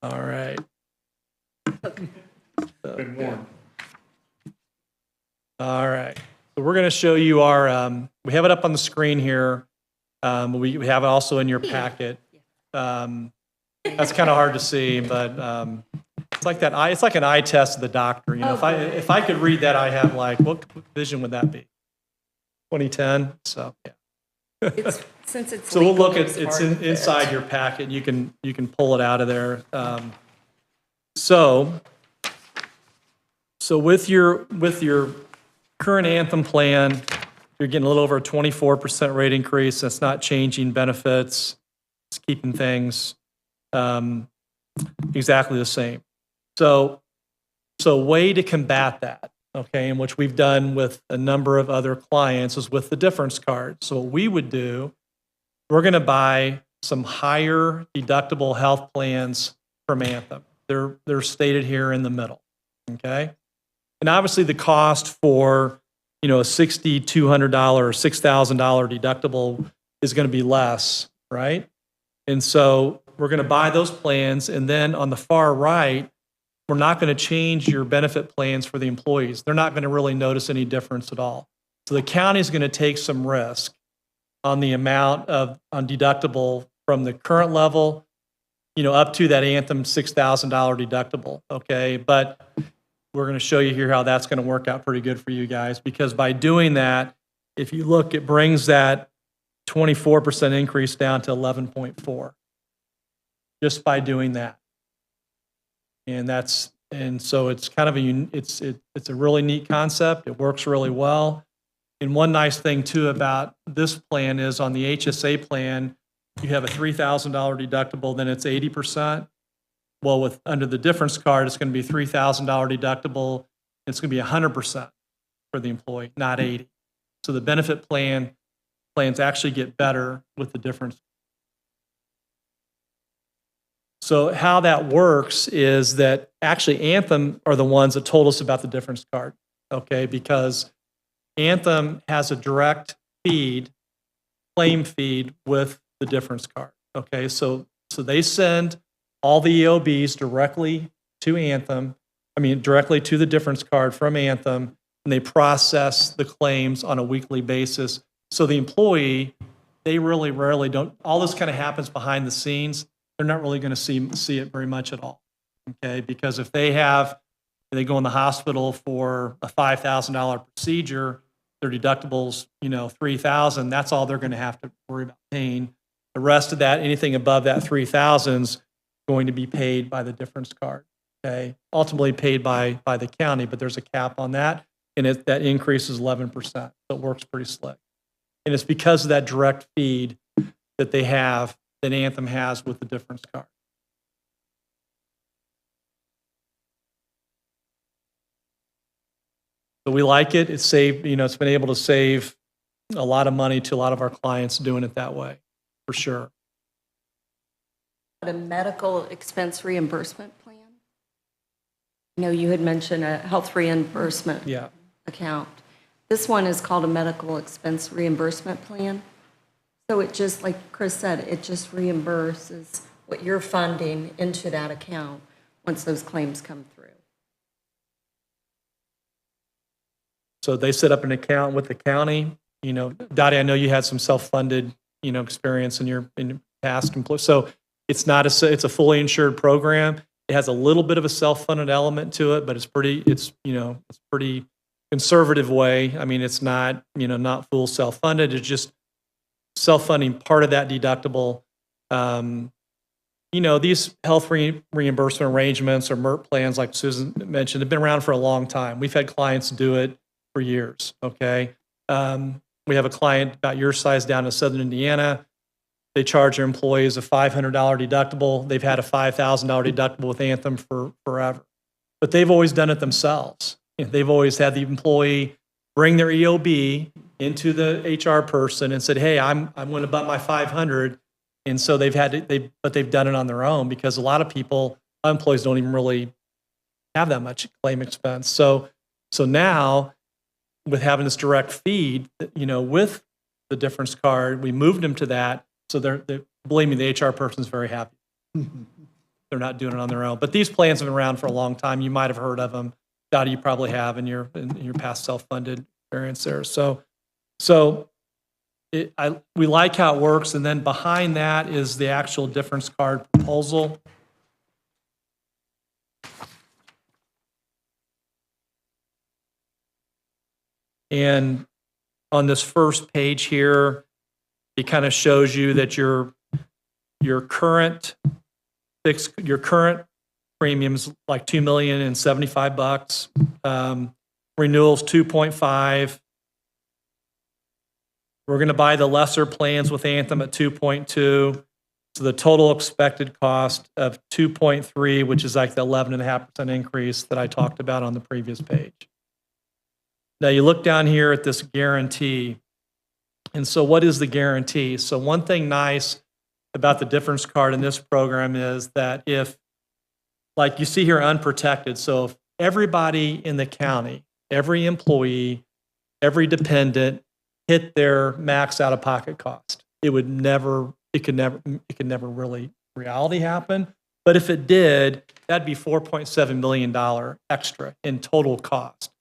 All right. Been warned. All right. So we're going to show you our, we have it up on the screen here. We have it also in your packet. That's kind of hard to see, but it's like that eye, it's like an eye test of the doctor. If I could read that, I have like, what vision would that be? 2010. So yeah. Since it's So we'll legal, look at it's inside your packet. You can pull it out of there. So with your current Anthem plan, you're getting a little over a 24% rate increase. That's not changing benefits. It's keeping things exactly the same. So way to combat that, okay, and which we've done with a number of other clients, is with the difference card. So what we would do, we're going to buy some higher deductible health plans from Anthem. They're stated here in the middle, okay? And obviously the cost for, a $6,200 or $6,000 deductible is going to be less, right? And so we're going to buy those plans, and then on the far right, we're not going to change your benefit plans for the employees. They're not going to really notice any difference at all. So the county is going to take some risk on the amount on deductible from the current level, up to that Anthem $6,000 deductible, okay? But we're going to show you here how that's going to work out pretty good for you guys, because by doing that, if you look, it brings that 24% increase down to 11.4 just by doing that. And so it's kind of it's a really neat concept. It works really well. And one nice thing too about this plan is on the HSA plan, you have a $3,000 deductible, then it's 80%. Well, under the difference card, it's going to be $3,000 deductible. It's going to be 100% for the employee, not 80. So the benefit plans actually get better with the difference. So how that works is that actually Anthem are the ones that told us about the difference card, okay? Because Anthem has a direct claim feed with the difference card, okay? So they send all the EOBs directly to Anthem, directly to the difference card from Anthem, and they process the claims on a weekly basis. So the employee, they really rarely don't, all this kind of happens behind the scenes. They're not really going to see it very much at all, okay? Because if they go in the hospital for a $5,000 procedure, their deductibles, $3,000, that's all they're going to have to worry about paying. The rest of that, anything above that $3,000 is going to be paid by the difference card, okay? Ultimately paid by the county, but there's a cap on that, and that increase is 11%, so it works pretty slick. And it's because of that direct feed that they have, that Anthem has with the difference card. So we like it. It's saved, it's been able to save a lot of money to a lot of our clients doing it that way, for sure. A medical expense reimbursement plan? You had mentioned a health reimbursement account. This one is called a medical expense reimbursement plan. So it just, like Chris said, it just reimburses what you're funding into that account once those claims come through. So they set up an account with the county. Dottie, I know you had some self-funded, experience in your past employee. So it's a fully insured program. It has a little bit of a self-funded element to it, but it's pretty conservative way. It's not, not full self-funded. It's just self-funding part of that deductible. These health reimbursement arrangements or MERT plans, like Susan mentioned, have been around for a long time. We've had clients do it for years, okay? We have a client about your size down in Southern Indiana. They charge their employees a $500 deductible. They've had a $5,000 deductible with Anthem for forever. But they've always done it themselves. They've always had the employee bring their EOB into the HR person and said, hey, I'm going to butt my 500. And so they've done it on their own, because a lot of employees don't even really have that much claim expense. So now, with having this direct feed, with the difference card, we moved them to that. So believe me, the HR person is very happy. They're not doing it on their own. But these plans have been around for a long time. You might have heard of them. Dottie, you probably have in your past self-funded experience there. We like how it works. And then behind that is the actual difference card proposal. And on this first page here, it kind of shows you that your current premiums like $2,075,000. Renewals 2.5. We're going to buy the lesser plans with Anthem at 2.2. So the total expected cost of 2.3, which is like the 11.5% increase that I talked about on the previous page. Now you look down here at this guarantee. And so what is the guarantee? So one thing nice about the difference card in this program is that if, like you see here, unprotected. So if everybody in the county, every employee, every dependent hit their max out-of-pocket cost, it could never really reality happen. But if it did, that'd be $4.7 million extra in total cost.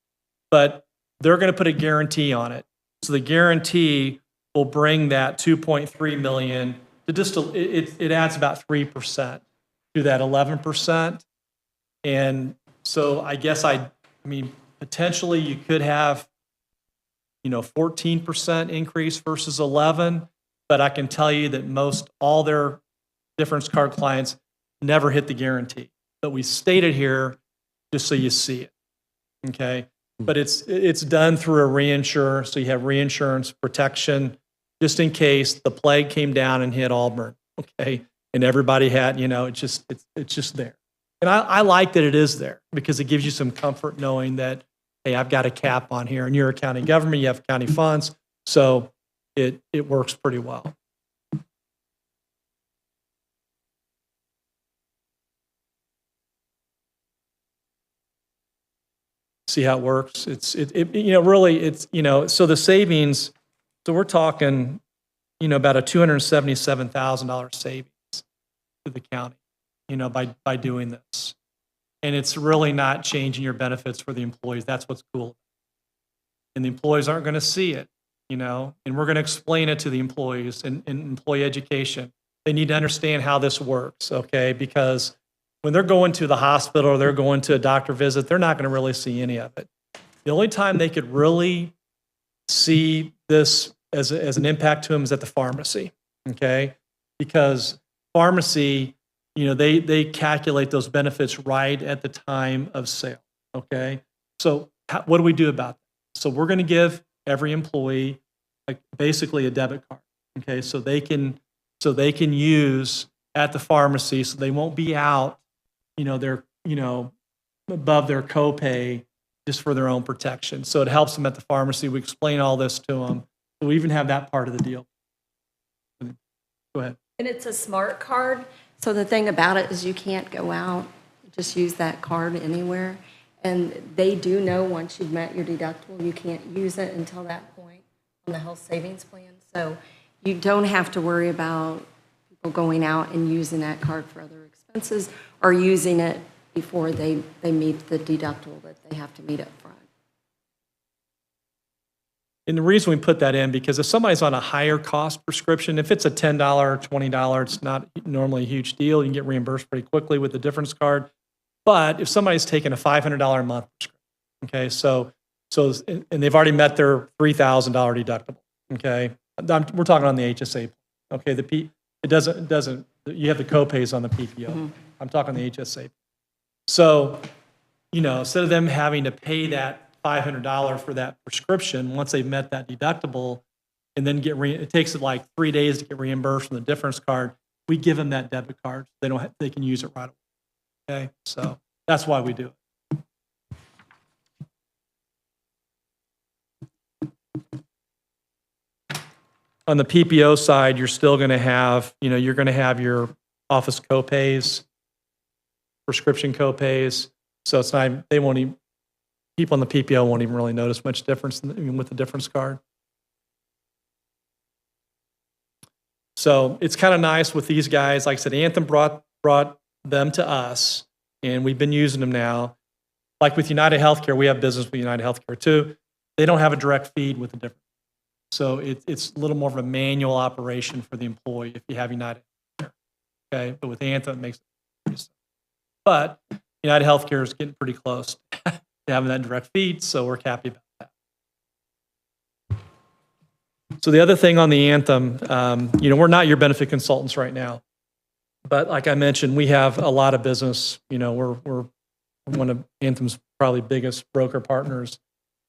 But they're going to put a guarantee on it. So the guarantee will bring that 2.3 million to just, it adds about 3% to that 11%. And so I guess I mean, potentially you could have, 14% increase versus 11, but I can tell you that all their difference card clients never hit the guarantee. But we stated here just so you see it, okay? But it's done through a reinsurer, so you have reinsurance protection just in case the plague came down and hit Auburn, okay? And everybody had, it's just there. And I like that it is there because it gives you some comfort knowing that, hey, I've got a cap on here, and you're a county government, you have county funds, so it works pretty well. See how it works? Really, so the savings, so we're talking, about a $277,000 savings to the county, by doing this. And it's really not changing your benefits for the employees. That's what's cool. And the employees aren't going to see it, and we're going to explain it to the employees in employee education. They need to understand how this works, okay? Because when they're going to the hospital or they're going to a doctor visit, they're not going to really see any of it. The only time they could really see this as an impact to them is at the pharmacy, okay? Because pharmacy, they calculate those benefits right at the time of sale, okay? So what do we do about that? So we're going to give every employee basically a debit card, okay? So they can use at the pharmacy, so they won't be out, they're, above their copay just for their own protection. So it helps them at the pharmacy. We explain all this to them. So we even have that part of the deal. Go ahead. And it's a smart card. So the thing about it is you can't go out, just use that card anywhere. And they do know once you've met your deductible, you can't use it until that point on the health savings plan. So you don't have to worry about people going out and using that card for other expenses or using it before they meet the deductible that they have to meet up front. And the reason we put that in, because if somebody's on a higher cost prescription, if it's a $10, $20, it's not normally a huge deal. You can get reimbursed pretty quickly with the difference card. But if somebody's taking a $500 a month prescription, okay, so and they've already met their $3,000 deductible, okay, we're talking on the HSA, okay, it doesn't, you have the copays on the PPO. Mm-hmm. I'm talking the HSA. So, instead of them having to pay that $500 for that prescription, once they've met that deductible, and then it takes it like 3 days to get reimbursed from the difference card, we give them that debit card. They can use it right away. Okay, so that's why we do it. On the PPO side, you're still going to have, you're going to have your office copays, prescription copays. So it's not, people on the PPO won't even really notice much difference with the difference card. So it's kind of nice with these guys. Like I said, Anthem brought them to us, and we've been using them now. Like with United Healthcare, we have business with United Healthcare too. They don't have a direct feed with the difference. So it's a little more of a manual operation for the employee if you have United Healthcare. Okay, but with Anthem, it makes it pretty simple. But United Healthcare is getting pretty close to having that direct feed, so we're happy about that. So the other thing on the Anthem, we're not your benefit consultants right now, but like I mentioned, we have a lot of business. We're one of Anthem's probably biggest broker partners,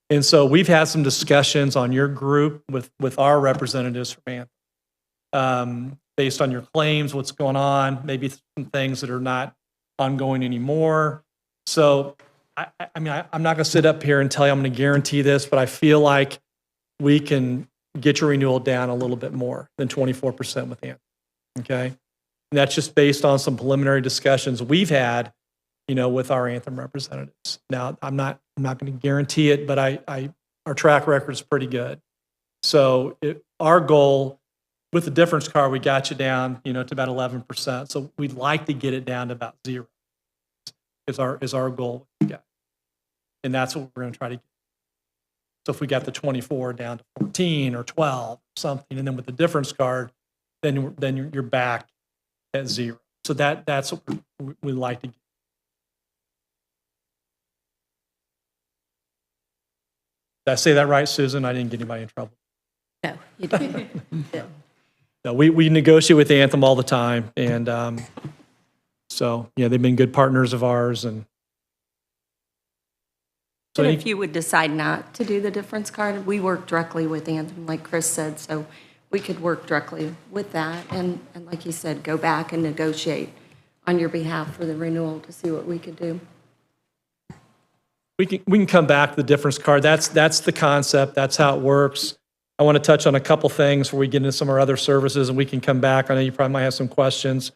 and so we've had some discussions on your group with our representatives from Anthem, based on your claims, what's going on, maybe some things that are not ongoing anymore. So I'm not going to sit up here and tell you I'm going to guarantee this, but I feel like we can get your renewal down a little bit more than 24% with Anthem, okay? And that's just based on some preliminary discussions we've had, with our Anthem representatives. Now, I'm not going to guarantee it, but our track record is pretty good. So our goal with the difference card, we got you down, to about 11%. So we'd like to get it down to about 0. Is our goal, and that's what we're going to try to get. So if we got the 24 down to 14 or 12, something, and then with the difference card, then you're back at 0. So that's what we like to get. Did I say that right, Susan? I didn't get anybody in trouble. No, you didn't. No, we negotiate with Anthem all the time, and so, yeah, they've been good partners of ours, and so But if you would decide not to do the difference card, we work directly with Anthem, like Chris said, so we could work directly with that, and like you said, go back and negotiate on your behalf for the renewal to see what we could do. we can come back to the difference card. That's the concept. That's how it works. I want to touch on a couple things before we get into some of our other services, and we can come back. I know you probably might have some questions.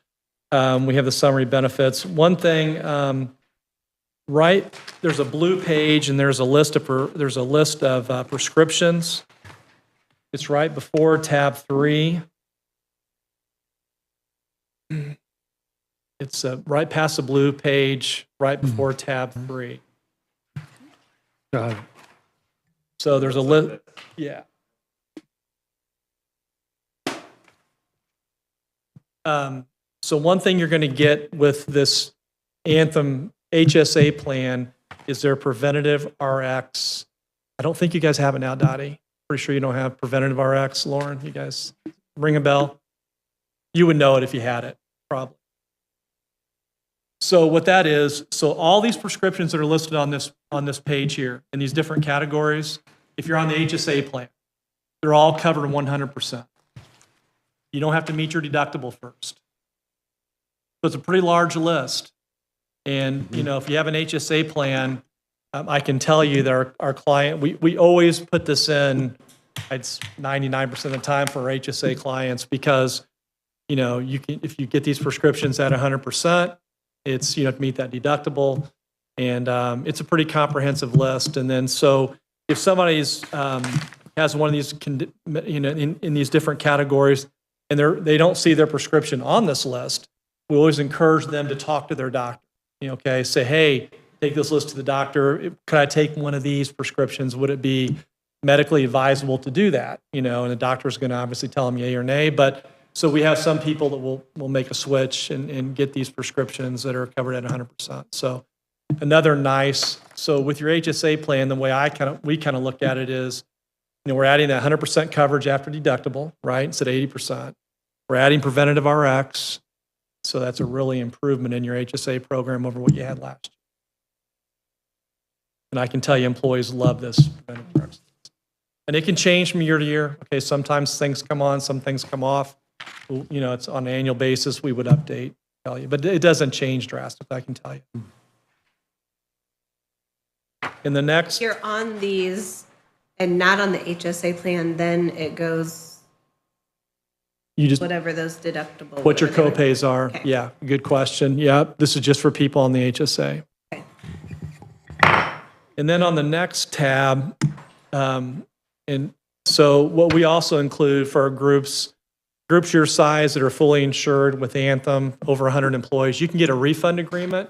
We have the summary benefits. One thing, right, there's a blue page, and there's a list of prescriptions. It's right before tab 3. It's right past the blue page, right before tab 3. Got it. So there's a list, yeah. So one thing you're going to get with this Anthem HSA plan is their Preventative Rx. I don't think you guys have it now, Dottie. Pretty sure you don't have Preventative Rx, Lauren. You guys ring a bell? You would know it if you had it, probably. So what that is, so all these prescriptions that are listed on this page here in these different categories, if you're on the HSA plan, they're all covered 100%. You don't have to meet your deductible first. So it's a pretty large list. And, you know, if you have an HSA plan, I can tell you that our client, we always put this in, it's 99% of the time for our HSA clients because, you know, you can, if you get these prescriptions at 100%, it's, you know, to meet that deductible. And it's a pretty comprehensive list. And then, so if somebody's has one of these, you know, in these different categories, and they don't see their prescription on this list, we always encourage them to talk to their doctor. You know, okay, say, hey, take this list to the doctor. Could I take one of these prescriptions? Would it be medically advisable to do that? You know, and the doctor's going to obviously tell them yay or nay. But so we have some people that will make a switch and get these prescriptions that are covered at 100%. So another nice. So with your HSA plan, the way we kind of look at it is, you know, we're adding that 100% coverage after deductible, right? It's at 80%. We're adding Preventative Rx. So that's a really improvement in your HSA program over what you had last year. And I can tell you employees love this Preventative Rx. And it can change from year to year. Okay, sometimes things come on, some things come off. You know, it's on an annual basis, we would update, tell you. But it doesn't change drastically, I can tell you. In the next, You're on these and not on the HSA plan, then it goes you just, whatever those deductible. what your whatever they copays are. Okay. Yeah, good question. Yeah, this is just for people on the HSA. Okay. And then on the next tab, and so what we also include for our groups your size that are fully insured with Anthem, over 100 employees, you can get a refund agreement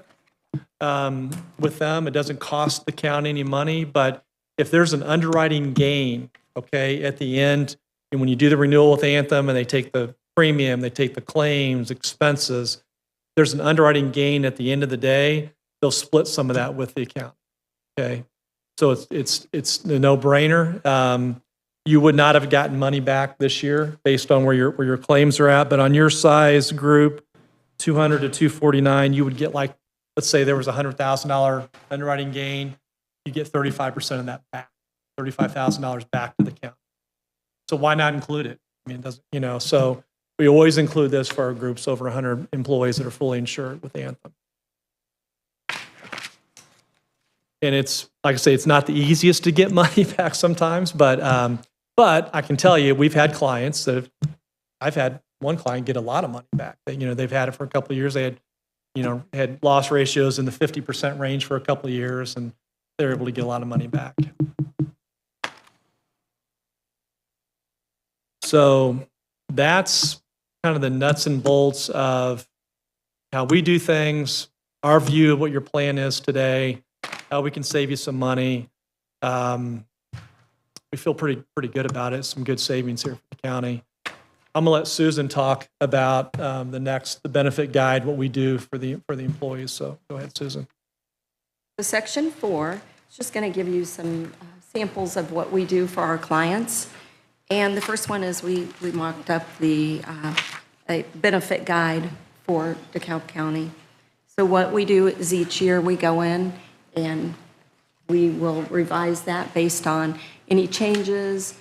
with them. It doesn't cost the county any money, but if there's an underwriting gain, okay, at the end, and when you do the renewal with Anthem and they take the premium, they take the claims, expenses, there's an underwriting gain at the end of the day, they'll split some of that with the account, okay? So it's a no-brainer. You would not have gotten money back this year based on where your claims are at, but on your size group, 200 to 249, you would get, like, let's say there was a $100,000 underwriting gain, you get 35% of that back, $35,000 back to the county. So why not include it? I mean, it doesn't, you know, so we always include this for our groups over 100 employees that are fully insured with Anthem. And it's, like I say, it's not the easiest to get money back sometimes, but I can tell you, we've had clients I've had one client get a lot of money back. You know, they've had it for a couple of years. They had loss ratios in the 50% range for a couple of years, and they're able to get a lot of money back. So that's kind of the nuts and bolts of how we do things, our view of what your plan is today, how we can save you some money. we feel pretty good about it. Some good savings here for the county. I'm gonna let Susan talk about the benefit guide, what we do for the employees. So go ahead, Susan. So Section 4 is just going to give you some samples of what we do for our clients. And the first one is we mocked up a benefit guide for DeKalb County. So what we do is each year we go in and we will revise that based on any changes,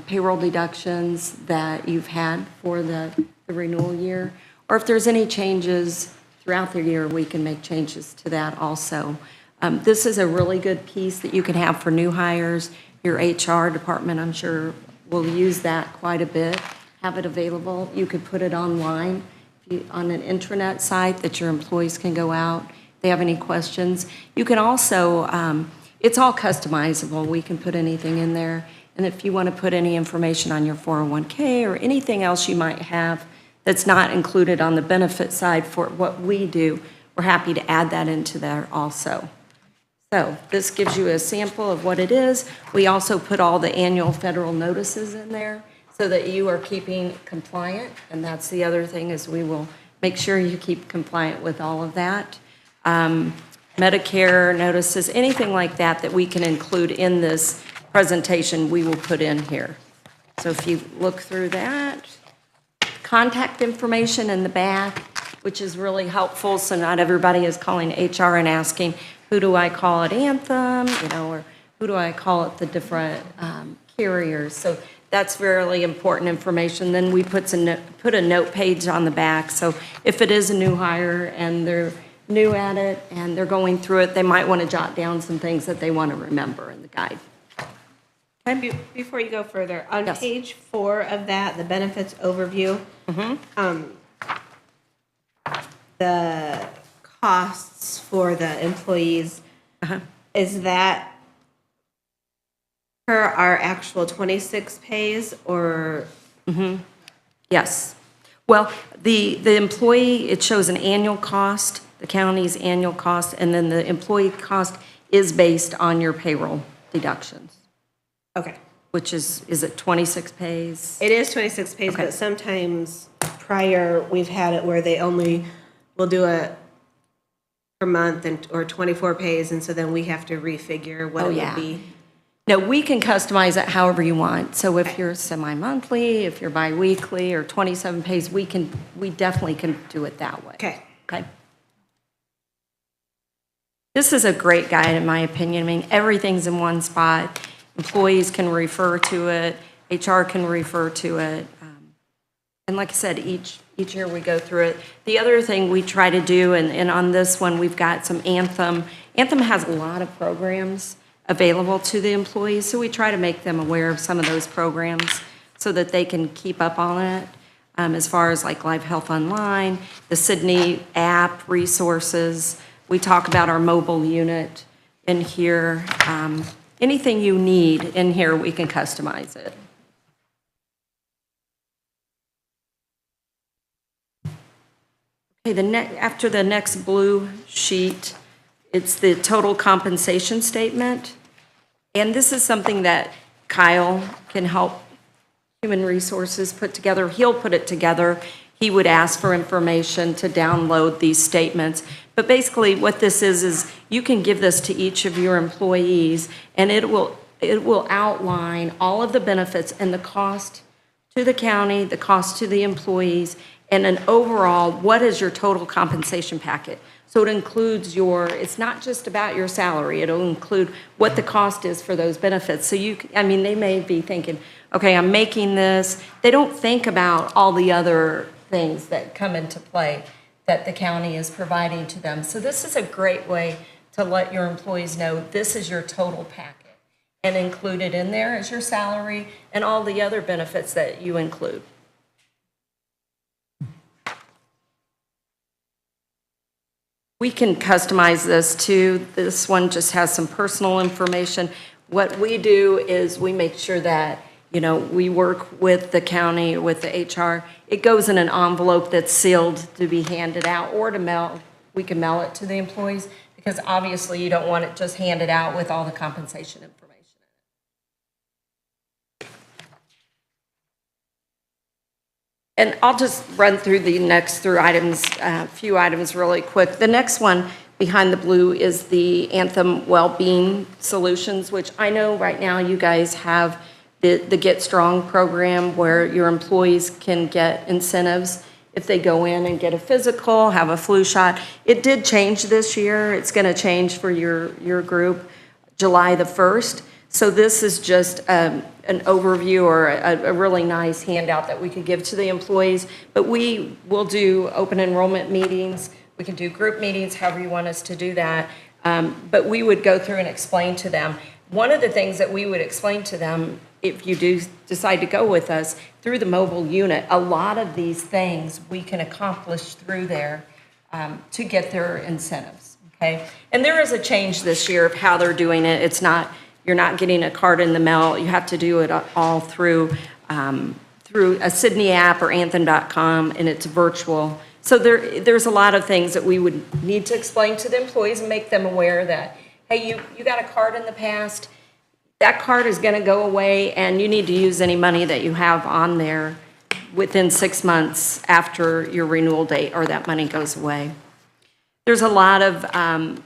payroll deductions that you've had for the renewal year, or if there's any changes throughout the year, we can make changes to that also. This is a really good piece that you can have for new hires. Your HR department, I'm sure, will use that quite a bit, have it available. You could put it online on an intranet site that your employees can go out if they have any questions. You can also, it's all customizable. We can put anything in there. And if you want to put any information on your 401k or anything else you might have that's not included on the benefit side for what we do, we're happy to add that into there also. So this gives you a sample of what it is. We also put all the annual federal notices in there so that you are keeping compliant. And that's the other thing, is we will make sure you keep compliant with all of that. Medicare notices, anything like that that we can include in this presentation, we will put in here. So if you look through that, contact information in the back, which is really helpful, so not everybody is calling HR and asking, who do I call at Anthem, or who do I call at the different carriers. So that's really important information. Then we put a note page on the back, so if it is a new hire and they're new at it and they're going through it, they might want to jot down some things that they want to remember in the guide. Before you go further, on Yes. page 4 of that, the benefits overview, the costs for the employees, is that per our actual 26 pays, or? Yes. Well, the employee, it shows an annual cost, the county's annual cost, and then the employee cost is based on your payroll deductions, Okay. which is it 26 pays? It is 26 pays, Okay. but sometimes prior, we've had it where they only will do it per month or 24 pays, and so then we have to refigure what it would be. No, we can customize it however you want. So if you're semi-monthly, if you're bi-weekly, or 27 pays, we definitely can do it that way. Okay. Okay. This is a great guide, in my opinion. I mean, everything's in one spot. Employees can refer to it, HR can refer to it. And like I said, each year we go through it. The other thing we try to do, and on this one, we've got some Anthem. Anthem has a lot of programs available to the employees, so we try to make them aware of some of those programs so that they can keep up on it, as far as like Live Health Online, the Sydney app resources. We talk about our mobile unit in here. Anything you need in here, we can customize it. Okay, after the next blue sheet, it's the total compensation statement. And this is something that Kyle can help Human Resources put together. He'll put it together. He would ask for information to download these statements. But basically what this is you can give this to each of your employees, and it will outline all of the benefits and the cost to the county, the cost to the employees, and an overall, what is your total compensation packet? So it includes it's not just about your salary, it'll include what the cost is for those benefits. So they may be thinking, okay, I'm making this. They don't think about all the other things that come into play that the county is providing to them. So this is a great way to let your employees know this is your total packet. And included in there is your salary and all the other benefits that you include. We can customize this too. This one just has some personal information. What we do is we make sure that, we work with the county, with the HR. It goes in an envelope that's sealed to be handed out, or to mail. We can mail it to the employees, because obviously you don't want it just handed out with all the compensation information. And I'll just run through the next few items really quick. The next one behind the blue is the Anthem Wellbeing Solutions, which I know right now you guys have the Get Strong program where your employees can get incentives if they go in and get a physical, have a flu shot. It did change this year. It's going to change for your group July the 1st. So this is just an overview or a really nice handout that we could give to the employees. But we will do open enrollment meetings. We can do group meetings, however you want us to do that. But we would go through and explain to them. One of the things that we would explain to them, if you do decide to go with us, through the mobile unit, a lot of these things we can accomplish through there to get their incentives, okay? And there is a change this year of how they're doing it. It's not, you're not getting a card in the mail. You have to do it all through a Sydney app or anthem.com, and it's virtual. So there's a lot of things that we would need to explain to the employees and make them aware that, hey, you got a card in the past, that card is going to go away, and you need to use any money that you have on there within 6 months after your renewal date, or that money goes away. There's a lot of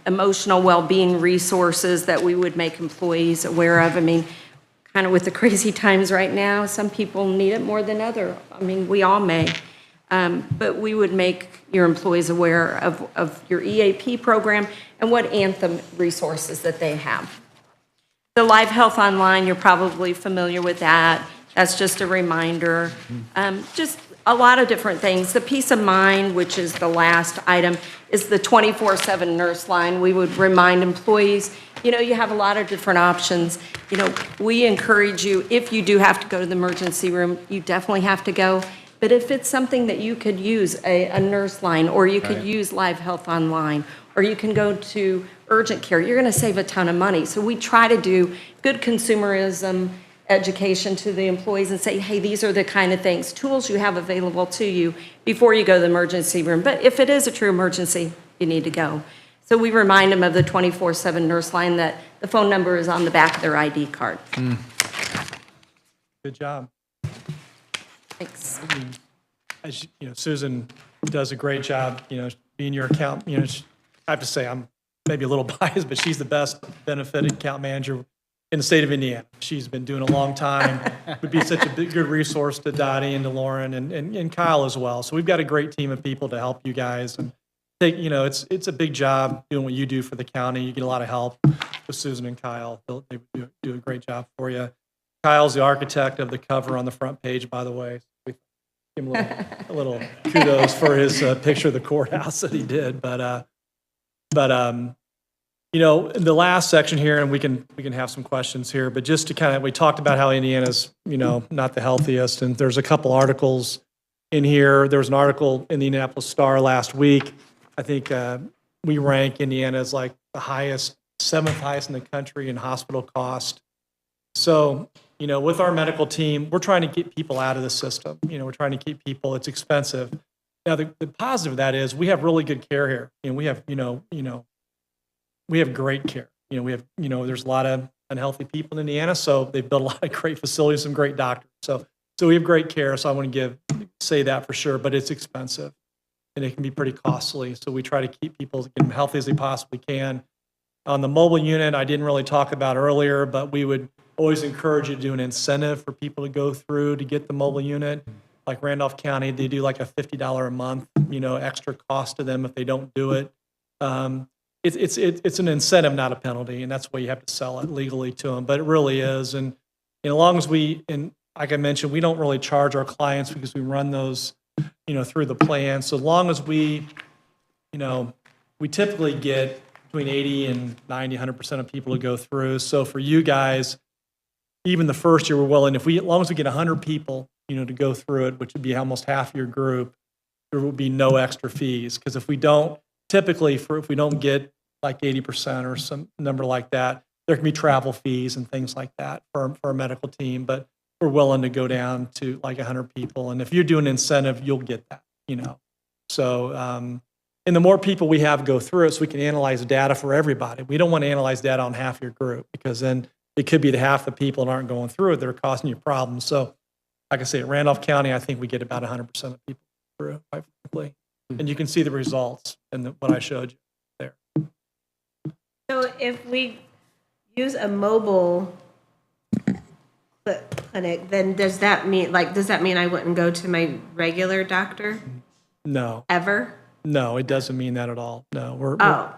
emotional well-being resources that we would make employees aware of. I mean, kind of with the crazy times right now, some people need it more than others. I mean, we all may. But we would make your employees aware of your EAP program and what Anthem resources that they have. The Live Health Online, you're probably familiar with that. That's just a reminder. Just a lot of different things. The Peace of Mind, which is the last item, is the 24/7 nurse line. We would remind employees, you know, you have a lot of different options. You know, we encourage you, if you do have to go to the emergency room, you definitely have to go. But if it's something that you could use, a nurse line, or you could use Live Health Online, or you can go to urgent care, you're going to save a ton of money. So we try to do good consumerism education to the employees and say, hey, these are the kind of things, tools you have available to you before you go to the emergency room. But if it is a true emergency, you need to go. So we remind them of the 24/7 nurse line, that the phone number is on the back of their ID card. Good job. Thanks. As you know, Susan does a great job, you know, being your account, you know, I have to say I'm maybe a little biased, but she's the best benefited account manager in the state of Indiana. She's been doing a long time, would be such a good resource to Dottie and to Lauren and Kyle as well. So we've got a great team of people to help you guys, and take, you know, it's a big job doing what you do for the county. You get a lot of help with Susan and Kyle. They do a great job for you. Kyle's the architect of the cover on the front page, by the way. We give him a little kudos for his picture of the courthouse that he did. But you know, in the last section here, and we can have some questions here, but just to kind of, we talked about how Indiana's, you know, not the healthiest, and there's a couple articles in here. There was an article in the Indianapolis Star last week. I think we rank Indiana as like the highest, 7th highest in the country in hospital cost. So, you know, with our medical team, we're trying to get people out of the system. You know, we're trying to keep people, it's expensive. Now, the positive of that is we have really good care here. And we have, we have great care. You know, we have, you know, there's a lot of unhealthy people in Indiana, so they've built a lot of great facilities, some great doctors. So we have great care, so I want to say that for sure, but it's expensive and it can be pretty costly. So we try to keep people as healthy as they possibly can. On the mobile unit, I didn't really talk about earlier, but we would always encourage you to do an incentive for people to go through to get the mobile unit. Like Randolph County, they do like a $50 a month, you know, extra cost to them if they don't do it. It's an incentive, not a penalty, and that's why you have to sell it legally to them. But it really is, and as long as and like I mentioned, we don't really charge our clients because we run those, you know, through the plan. So as long as we, you know, we typically get between 80 and 90, 100% of people to go through. So for you guys, even the first year, we're willing, as long as we get 100 people, you know, to go through it, which would be almost half your group, there will be no extra fees. Because if we don't, typically, if we don't get like 80% or some number like that, there can be travel fees and things like that for our medical team. But we're willing to go down to like 100 people. And if you're doing incentive, you'll get that, you know. So, and the more people we have go through it, so we can analyze data for everybody. We don't want to analyze data on half your group, because then it could be the half the people that aren't going through it that are causing you problems. So like I say, at Randolph County, I think we get about 100% of people through, quite frankly. And you can see the results in what I showed you there. So if we use a mobile clinic, then does that mean I wouldn't go to my regular doctor No, ever? no, it doesn't mean that at all. No, Oh,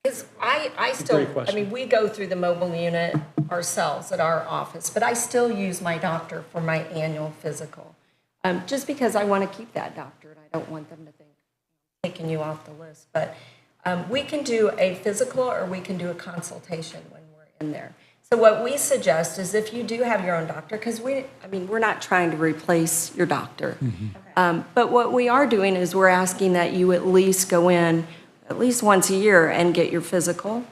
Because I still, Great I question. mean, we go through the mobile unit ourselves at our office, but I still use my doctor for my annual physical. Just because I want to keep that doctor and I don't want them to think I'm taking you off the list. But we can do a physical or we can do a consultation when we're in there. So what we suggest is if you do have your own doctor, because we're not trying to replace your doctor. But what we are doing is we're asking that you at least go in at least once a year and get your physical.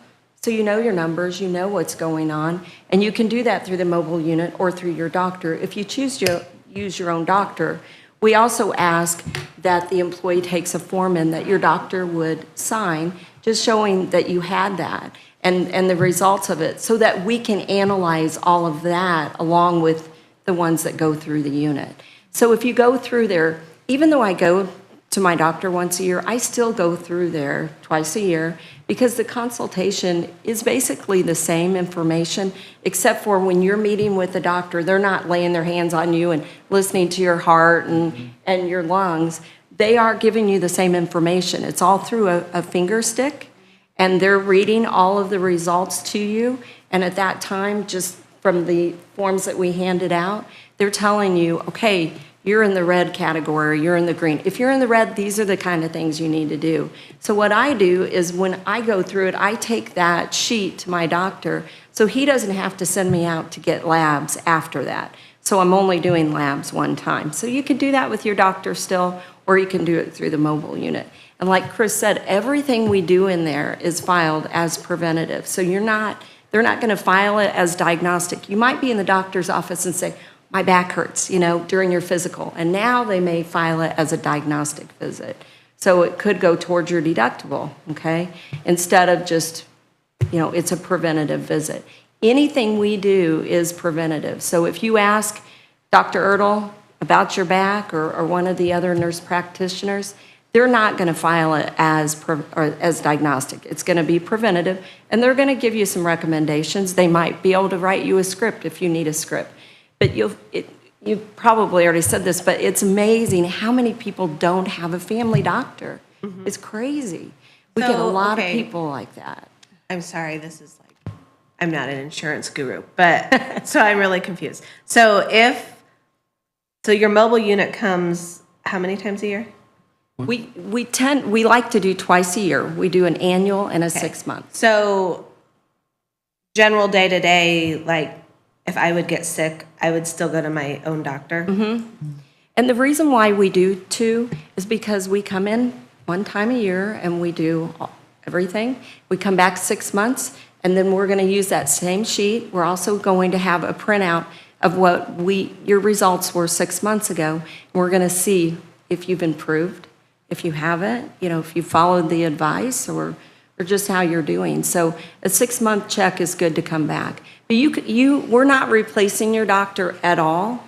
So you know your numbers, you know what's going on, and you can do that through the mobile unit or through your doctor. If you choose to use your own doctor, we also ask that the employee takes a form in that your doctor would sign, just showing that you had that and the results of it, so that we can analyze all of that along with the ones that go through the unit. So if you go through there, even though I go to my doctor once a year, I still go through there twice a year because the consultation is basically the same information, except for when you're meeting with the doctor, they're not laying their hands on you and listening to your heart and your lungs. They are giving you the same information. It's all through a finger stick, and they're reading all of the results to you. And at that time, just from the forms that we handed out, they're telling you, okay, you're in the red category, you're in the green. If you're in the red, these are the kind of things you need to do. So what I do is when I go through it, I take that sheet to my doctor so he doesn't have to send me out to get labs after that. So I'm only doing labs one time. So you can do that with your doctor still, or you can do it through the mobile unit. And like Chris said, everything we do in there is filed as preventative. So they're not gonna file it as diagnostic. You might be in the doctor's office and say, my back hurts, during your physical. And now they may file it as a diagnostic visit. So it could go towards your deductible, okay? Instead of just, it's a preventative visit. Anything we do is preventative. So if you ask Dr. Ertl about your back or one of the other nurse practitioners, they're not going to file it as diagnostic. It's going to be preventative, and they're going to give you some recommendations. They might be able to write you a script if you need a script. But you probably already said this, but it's amazing how many people don't have a family doctor. Mm-hmm. It's crazy. We get a lot of people like that. I'm sorry, this is I'm not an insurance guru, but so I'm really confused. So your mobile unit comes how many times a year? We like to do twice a year. We do an annual and a 6 month. So general day to day, if I would get sick, I would still go to my own doctor. Mm-hmm. And the reason why we do two is because we come in one time a year and we do everything. We come back 6 months, and then we're going to use that same sheet. We're also going to have a printout of what your results were 6 months ago. And we're going to see if you've improved, if you haven't, if you followed the advice or just how you're doing. So a 6 month check is good to come back. But we're not replacing your doctor at all.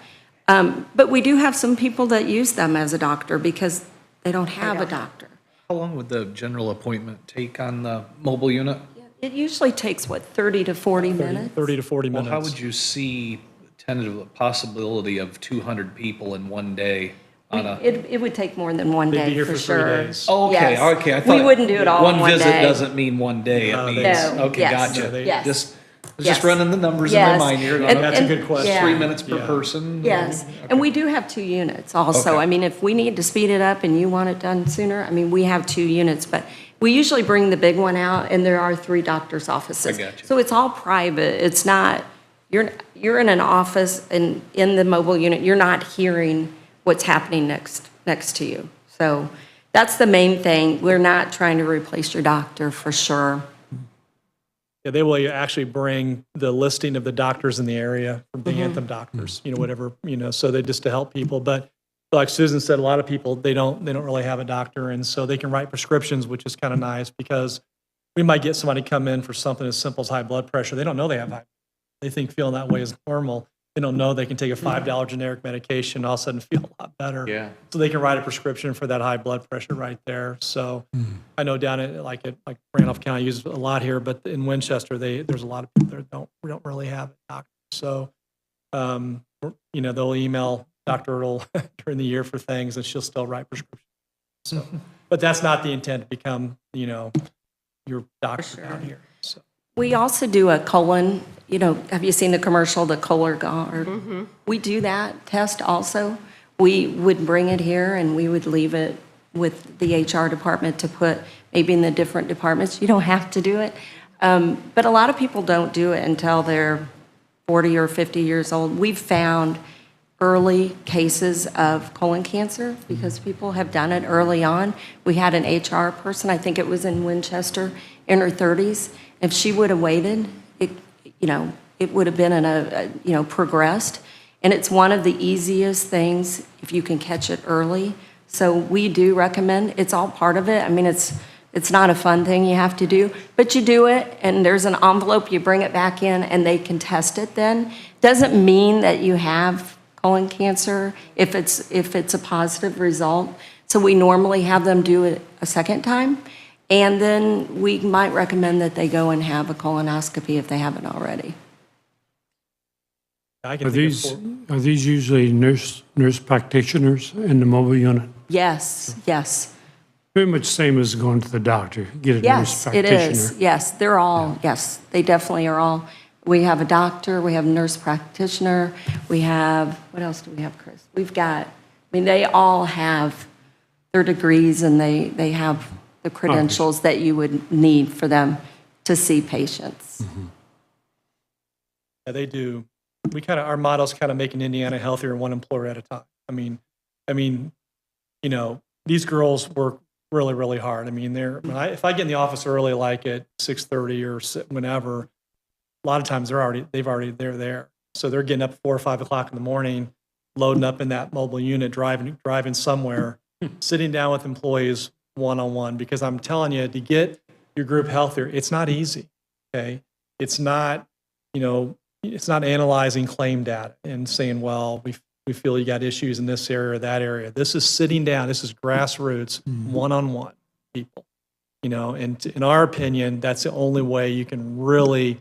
But we do have some people that use them as a doctor because they don't have a doctor. How long would the general appointment take on the mobile unit? It usually takes, 30 to 40 minutes? 30 to 40 Well, minutes. how would you see tentative possibility of 200 people in one day on a? It would take more than one They'd be day here for for 3 sure. days. Oh, okay, Yes. okay. I thought We wouldn't do it all in one visit day. doesn't mean one day. No, It they- means, No, okay, yes. gotcha. No, they- Yes. Just Yes. running the numbers Yes. in my mind here. And- That's a good question. yeah. 3 minutes per Yeah. person. Yes, and we do have 2 units also. Okay. I mean, if we need to speed it up and you want it done sooner, we have 2 units, but we usually bring the big one out, and there are 3 doctors' offices. I got you. So it's all private. It's not, you're in an office and in the mobile unit, you're not hearing what's happening next to you. So that's the main thing. We're not trying to replace your doctor for sure. Yeah, they will actually bring the listing of the doctors in the area from the Anthem doctors, whatever, so they just to help people. But like Susan said, a lot of people, they don't really have a doctor. And so they can write prescriptions, which is kind of nice because we might get somebody come in for something as simple as high blood pressure. They don't know they have high. They think feeling that way is normal. they don't know they can take a $5 generic medication, all of a sudden feel a lot better. Yeah. So they can write a prescription for that high blood pressure right there. So I know down at like Randolph County uses a lot here, but in Winchester, there's a lot of people that don't really have a doctor. So, they'll email Dr. Earl during the year for things, and she'll still write prescriptions. So, but that's not the intent to become, your doctor down here. So. We also do a colon, have you seen the commercial, the Color Guard? We do that test also. We would bring it here and we would leave it with the HR department to put maybe in the different departments. You don't have to do it. But a lot of people don't do it until they're 40 or 50 years old. We've found early cases of colon cancer because people have done it early on. We had an HR person, I think it was in Winchester, in her 30s. If she would have waited, it would have been progressed. And it's one of the easiest things if you can catch it early. So we do recommend, it's all part of it. I mean, it's not a fun thing you have to do, but you do it and there's an envelope, you bring it back in and they can test it then. Doesn't mean that you have colon cancer if it's a positive result. So we normally have them do it a second time. And then we might recommend that they go and have a colonoscopy if they haven't already. I can Are think of these usually nurse practitioners in the mobile unit? Yes, yes. Pretty much same as going to the doctor, get a nurse Yes, it practitioner. is. Yes, they're all, yes, they definitely are all. We have a doctor, we have a nurse practitioner, we have, what else do we have, Chris? They all have their degrees and they have the credentials that you would need for them to see patients. Yeah, they do. Our motto is kind of making Indiana healthier one employer at a time. I mean, these girls work really, really hard. I mean, if I get in the office early, like at 6:30 or whenever, a lot of times they're there. So they're getting up at 4 or 5 o'clock in the morning, loading up in that mobile unit, driving somewhere, sitting down with employees one-on-one, because I'm telling you, to get your group healthier, it's not easy, okay? It's not analyzing claim data and saying, well, we feel you got issues in this area or that area. This is sitting down, this is grassroots, one-on-one people, and in our opinion, that's the only way you can really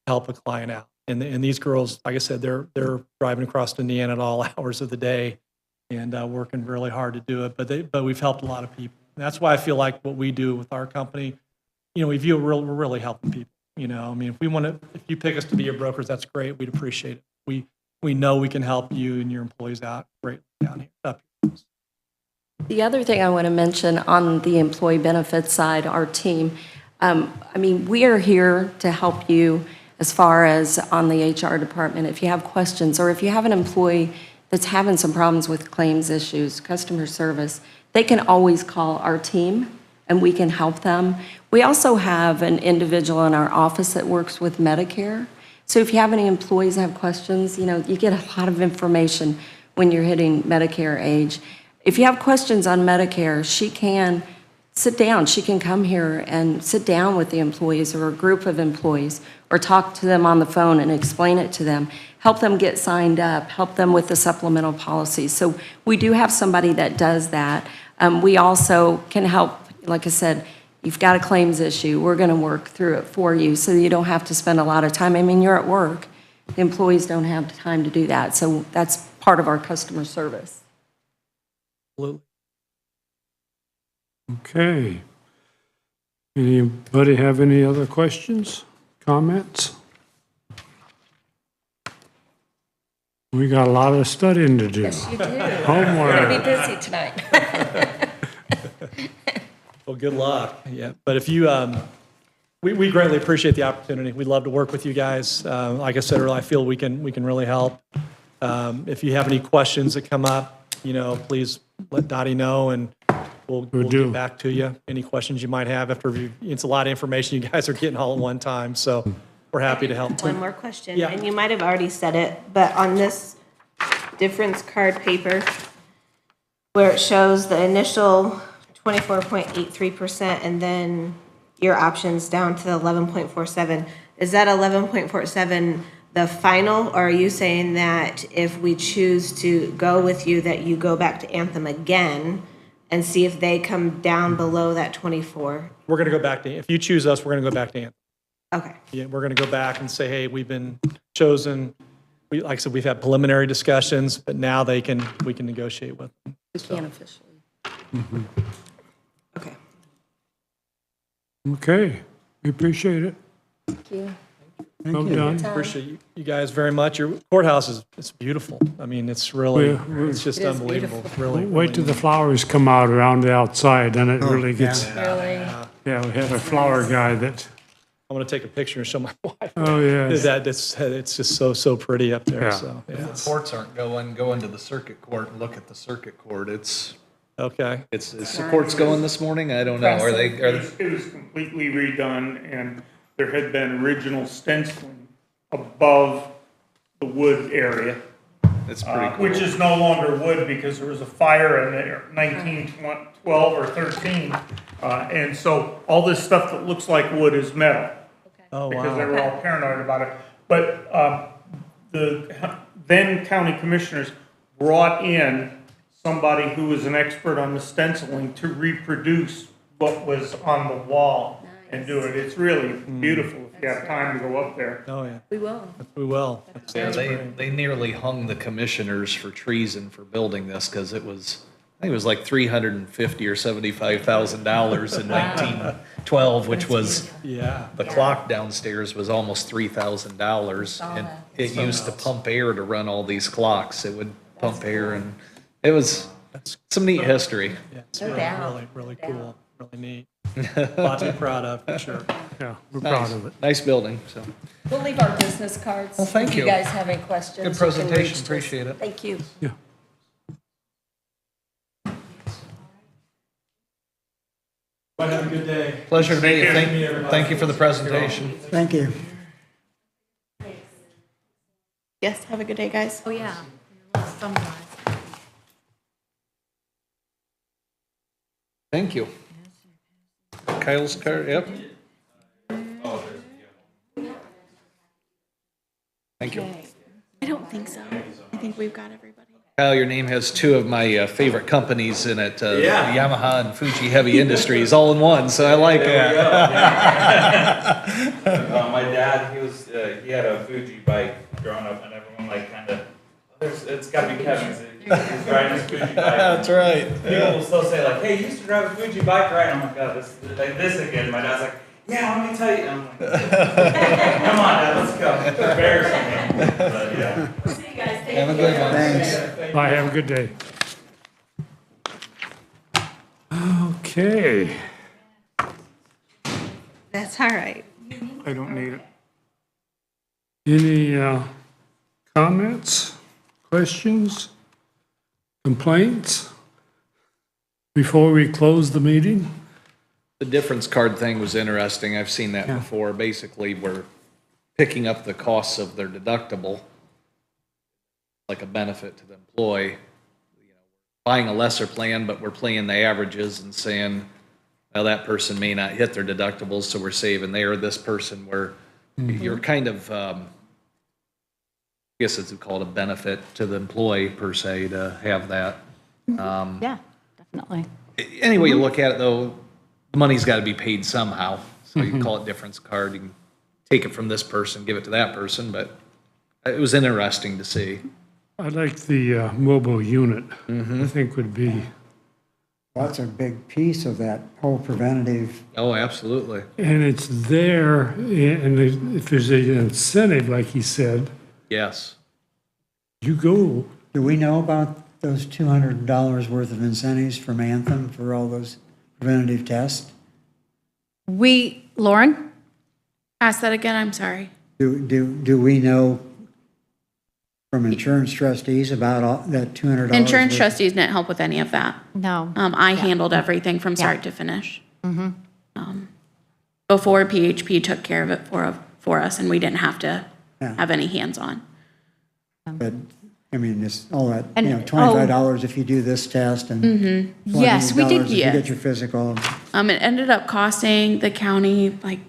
help a client out. And these girls, like I said, they're driving across Indiana at all hours of the day and working really hard to do it, but we've helped a lot of people. And that's why I feel like what we do with our company, we view we're really helping people. If you pick us to be your brokers, that's great. We'd appreciate it. We know we can help you and your employees out greatly down here. Up here. The other thing I want to mention on the employee benefits side, our team, we are here to help you as far as on the HR department. If you have questions or if you have an employee that's having some problems with claims issues, customer service, they can always call our team and we can help them. We also have an individual in our office that works with Medicare. So if you have any employees that have questions, you get a lot of information when you're hitting Medicare age. If you have questions on Medicare, she can sit down. She can come here and sit down with the employees or a group of employees or talk to them on the phone and explain it to them, help them get signed up, help them with the supplemental policies. So we do have somebody that does that. We also can help, like I said, you've got a claims issue, we're going to work through it for you so you don't have to spend a lot of time. You're at work. The employees don't have time to do that. So that's part of our customer service. Absolutely. Okay. Anybody have any other questions, comments? We got a lot of studying to do. Yes, you do. Homework. Be busy tonight. Well, good luck. Yeah, but if you, we greatly appreciate the opportunity. We'd love to work with you guys. Like I said earlier, I feel we can really help. If you have any questions that come up, please let Dottie know, and we'll get back to you. Any questions you might have after review. It's a lot of information you guys are getting all at one time, so we're happy to help. One more question, Yeah. and you might have already said it, but on this difference card paper, where it shows the initial 24.83% and then your options down to 11.47, is that 11.47 the final, or are you saying that if we choose to go with you, that you go back to Anthem again and see if they come down below that 24? We're going to go back to, if you choose us, we're going to go back to Anthem. Okay. Yeah, we're going to go back and say, hey, we've been chosen. We, like I said, we've had preliminary discussions, but now we can negotiate with them. We can't officially. Okay. Okay, we appreciate it. Thank you. Well done. Appreciate you guys very much. Your courthouse it's beautiful. I mean, it's really, it's just It is unbelievable. beautiful. Really. Wait till the flowers come out around the outside, then it really gets, Really? yeah, we have a flower guy that, I'm going to take a picture and show my wife. oh, yes. It's just so pretty up there, Yeah. so, yeah. The courts aren't going to the circuit court and look at the circuit court. Okay. Is the courts going this morning? I don't know. Are they? It was completely redone, and there had been original stenciling above the wood area, It's pretty cool. which is no longer wood because there was a fire in there, 1912 or 13. And so all this stuff that looks like wood is metal. Oh, Because they wow. were all paranoid about it. But the then county commissioners brought in somebody who was an expert on the stenciling to reproduce what was on the wall and do it. It's really beautiful if you have time to go up there. Oh, yeah. We will. We will. Yeah, they nearly hung the commissioners for treason for building this because it was, I think it was like $350,000 or $75,000 in 1912, which was, Yeah. the clock downstairs was almost $3,000. And it used to pump air to run all these clocks. It would pump air, and it was some neat history. Yeah, it's No doubt. really cool, really neat. Lot to be proud of, for sure. Yeah, we're proud of it. Nice building, so. We'll leave our business cards. Well, thank If you. you guys have any questions. Good you can presentation, reach us. appreciate it. Thank you. Yeah. Bye, have a good day. Pleasure to meet you. Thank you. Thank you for the presentation. Thank you. Yes, have a good day, guys. Oh, yeah. Summarize. Thank you. Kyle's card, yep. Thank you. I don't think so. I think we've got everybody. Kyle, your name has two of my favorite companies in it, Yamaha and Fuji Heavy Industries, all in one, so I like that. My dad, he had a Fuji bike growing up, and everyone kind of, it's got to be Kevin. He's riding his Fuji bike. That's right. People will still say hey, you used to drive a Fuji bike, right? I'm like, oh, this again. My dad's like, yeah, let me tell you. I'm like, come on, Dad, let's go. It's embarrassing. But yeah. See you guys. Have a good one. Thanks. Bye, have a good day. Okay. That's all right. I don't need it. Any comments, questions, complaints before we close the meeting? The difference card thing was interesting. I've seen that before. Basically, we're picking up the costs of their deductible, like a benefit to the employee. Buying a lesser plan, but we're playing the averages and saying, well, that person may not hit their deductibles, so we're saving there. This person, you're kind of, I guess it's called a benefit to the employee per se to have that. Yeah, definitely. Any way you look at it, though, the money's got to be paid somehow. So you can call it difference card. You can take it from this person, give it to that person, but it was interesting to see. I like the mobile unit. I think would be, That's a big piece of that whole preventative. Oh, absolutely. and it's there, and if there's an incentive, like he said, Yes. you go. Do we know about those $200 worth of incentives from Anthem for all those preventative tests? Lauren? Ask that again, I'm sorry. Do we know from insurance trustees about all, that $200? Insurance worth? trustees didn't help with any of that. No. I handled everything from start to finish. Before PHP took care of it for us, and we didn't have to have any hands-on. But, I mean, it's all that, And- $25 if you do this test and Yes, we did, $20 if you get your physical. It ended up costing the county like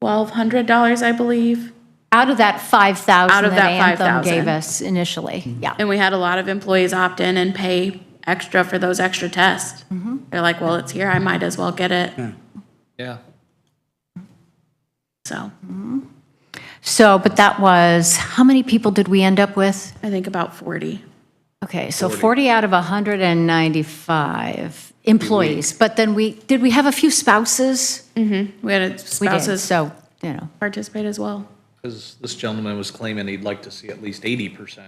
$1,200, I believe. Out of that 5,000 Out of that that Anthem 5,000. gave us initially, yeah. And we had a lot of employees opt in and pay extra for those extra tests. They're like, well, it's here, I might as well get it. Yeah. So So, but that was, how many people did we end up with? I think about 40. Okay, so 40 out of 195 employees. But then did we have a few spouses? We had We did, spouses so, you know. participate as well. Because this gentleman was claiming he'd like to see at least 80%.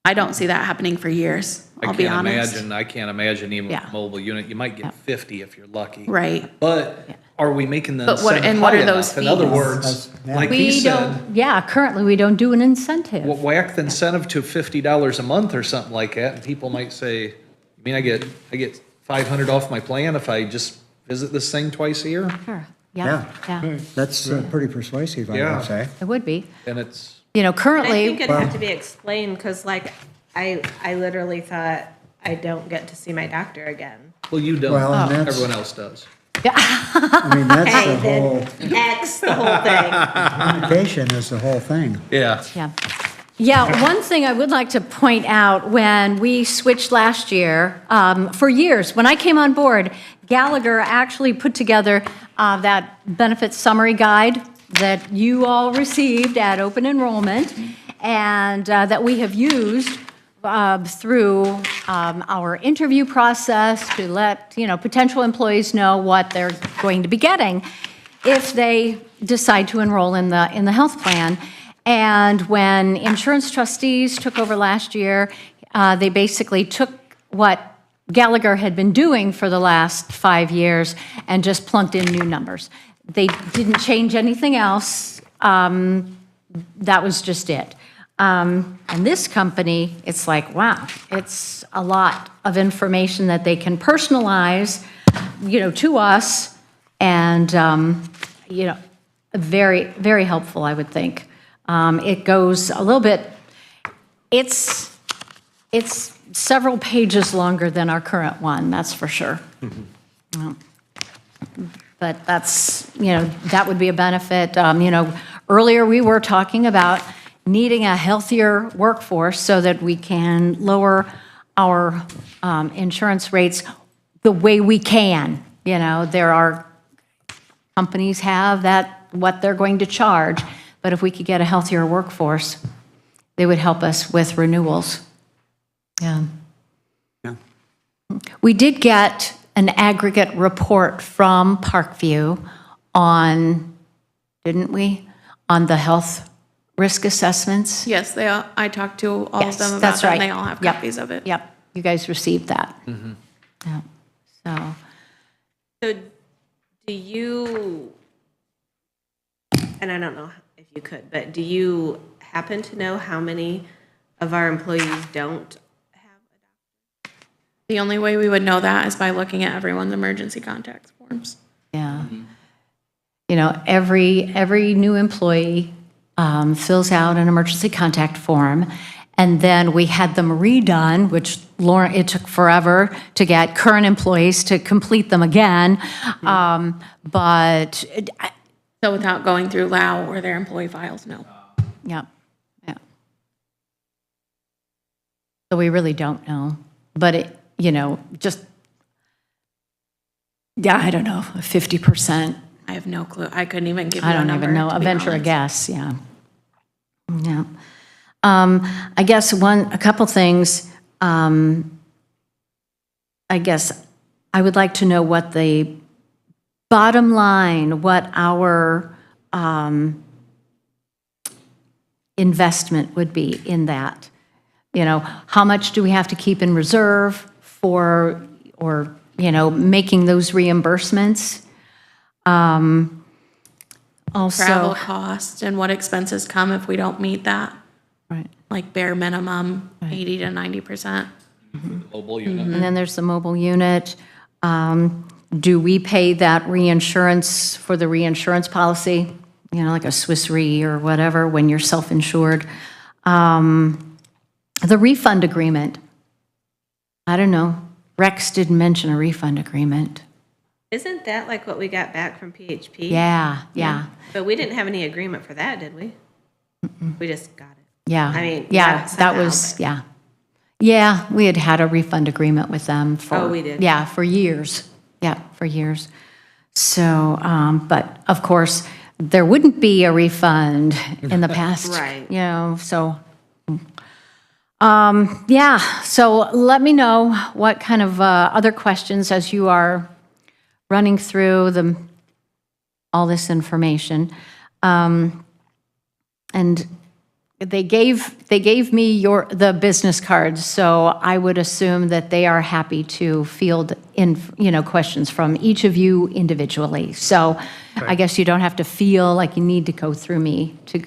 I don't see that happening for years, I'll be honest. I can't imagine even Yeah. with mobile unit, you might get 50 if you're lucky. Right. But are we making the But what- incentive and what high are those enough? In other fees? words, Yeah. like he We said, don't, yeah, currently we don't do an incentive. whack the incentive to $50 a month or something like that, and people might say, "You mean I get 500 off my plan if I just visit this thing twice a year?" Sure, yeah, yeah, That's pretty persuasive, I Yeah. would say. it would be. And it's, You know, And I currently, think it'd have to be explained, because like, I literally thought I don't get to see my doctor again. well, you don't, Well, and that's- everyone else does. I mean, that's Hey, the whole, then X the whole thing. communication is the whole thing. Yeah. yeah. Yeah, one thing I would like to point out, when we switched last year, for years, when I came on board, Gallagher actually put together that benefits summary guide that you all received at open enrollment, and that we have used through our interview process to let, potential employees know what they're going to be getting if they decide to enroll in the health plan. And when insurance trustees took over last year, they basically took what Gallagher had been doing for the last 5 years and just plunked in new numbers. They didn't change anything else. That was just it. And this company, it's like, wow, it's a lot of information that they can personalize, to us, and, very, very helpful, I would think. It goes a little bit, it's several pages longer than our current one, that's for sure. But that's, that would be a benefit. Earlier we were talking about needing a healthier workforce so that we can lower our insurance rates the way we can. There are, companies have that, what they're going to charge, but if we could get a healthier workforce, they would help us with renewals. Yeah. Yeah. We did get an aggregate report from Parkview on, didn't we, on the health risk assessments? Yes, I talked to all of Yes, them about that's that, and right. they all have Yep. copies of it. Yep, you guys received that. Yeah. So, So do you, and I don't know if you could, but do you happen to know how many of our employees don't have a doctor? The only way we would know that is by looking at everyone's emergency contacts forms. yeah. Every new employee fills out an emergency contact form, and then we had them redone, which Lauren, it took forever to get current employees to complete them again. But, So without going through LAO or their employee files, no. yeah, yeah. So we really don't know, but it, just, yeah, I don't know, 50%. I have no clue. I couldn't even give you I a don't number. even know, to a be venture a honest. guess, yeah. Yeah. I guess a couple things. I guess I would like to know what the bottom line, what our investment would be in that. How much do we have to keep in reserve for, or, making those reimbursements? Also. Travel costs and what expenses come if we don't meet that, Right. like bare minimum, 80 to 90%. Mobile unit. And then there's the mobile unit. Do we pay that reinsurance for the reinsurance policy? Like a Swiss Re or whatever, when you're self-insured. The refund agreement. I don't know. Rex didn't mention a refund agreement. Isn't that like what we got back from PHP? Yeah, yeah. But we didn't have any agreement for that, did we? We just got it. Yeah. I mean, yeah, got it that somehow, was, but- yeah. Yeah, we had a refund agreement with them for. Oh, we did. Yeah, for years. Yeah, for years. So, but of course, there wouldn't be a refund in the past. Right. You know, so, yeah, so let me know what kind of other questions as you are running through all this information. And they gave me the business cards, so I would assume that they are happy to field questions from each of you individually. So I guess you don't have to feel like you need to go through me to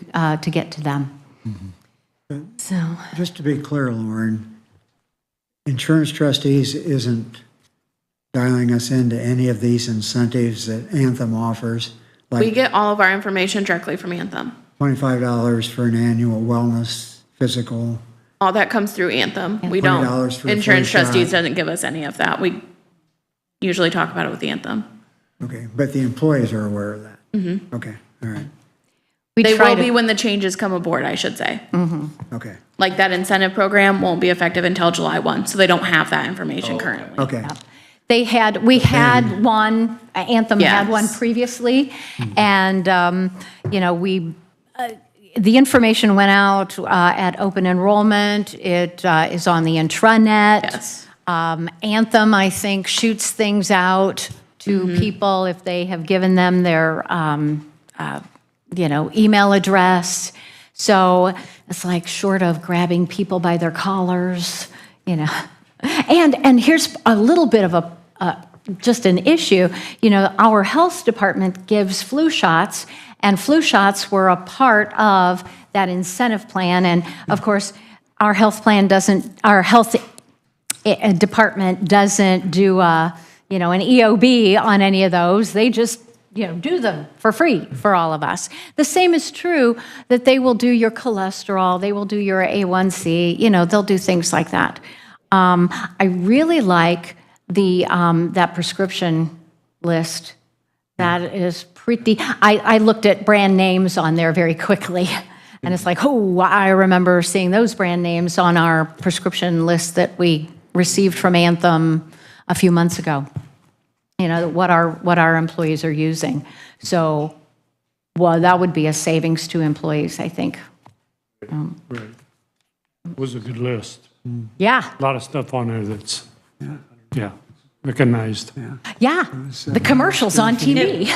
get to them. So, Just to be clear, Lauren, insurance trustees isn't dialing us into any of these incentives that Anthem offers, We like get all of our information directly from Anthem. $25 for an annual wellness physical. All that comes through Anthem. We $20 don't, for a insurance flu shot. trustees doesn't give us any of that. We usually talk about it with Anthem. Okay, but the employees are aware of that? Mm-hmm. Okay, all right, we They try will to- be when the changes come aboard, I should say. okay, Like that incentive program won't be effective until July 1, so they don't have that information currently. okay. We had one, Anthem had one Yes. previously, and, the information went out at open enrollment. It is on the intranet. Yes. Anthem, I think, shoots things out to people if they have given them their, email address. So it's like short of grabbing people by their collars, And here's a little bit of just an issue. Our health department gives flu shots, and flu shots were a part of that incentive plan. And of course, our health department doesn't do, an EOB on any of those. They just, do them for free for all of us. The same is true that they will do your cholesterol, they will do your A1C, they'll do things like that. I really like that prescription list. That is pretty, I looked at brand names on there very quickly, and it's like, oh, I remember seeing those brand names on our prescription list that we received from Anthem a few months ago. What our employees are using. So, well, that would be a savings to employees, I think. Right. It was a good list. Yeah, A lot of stuff on there that's, recognized. yeah, the commercials on TV.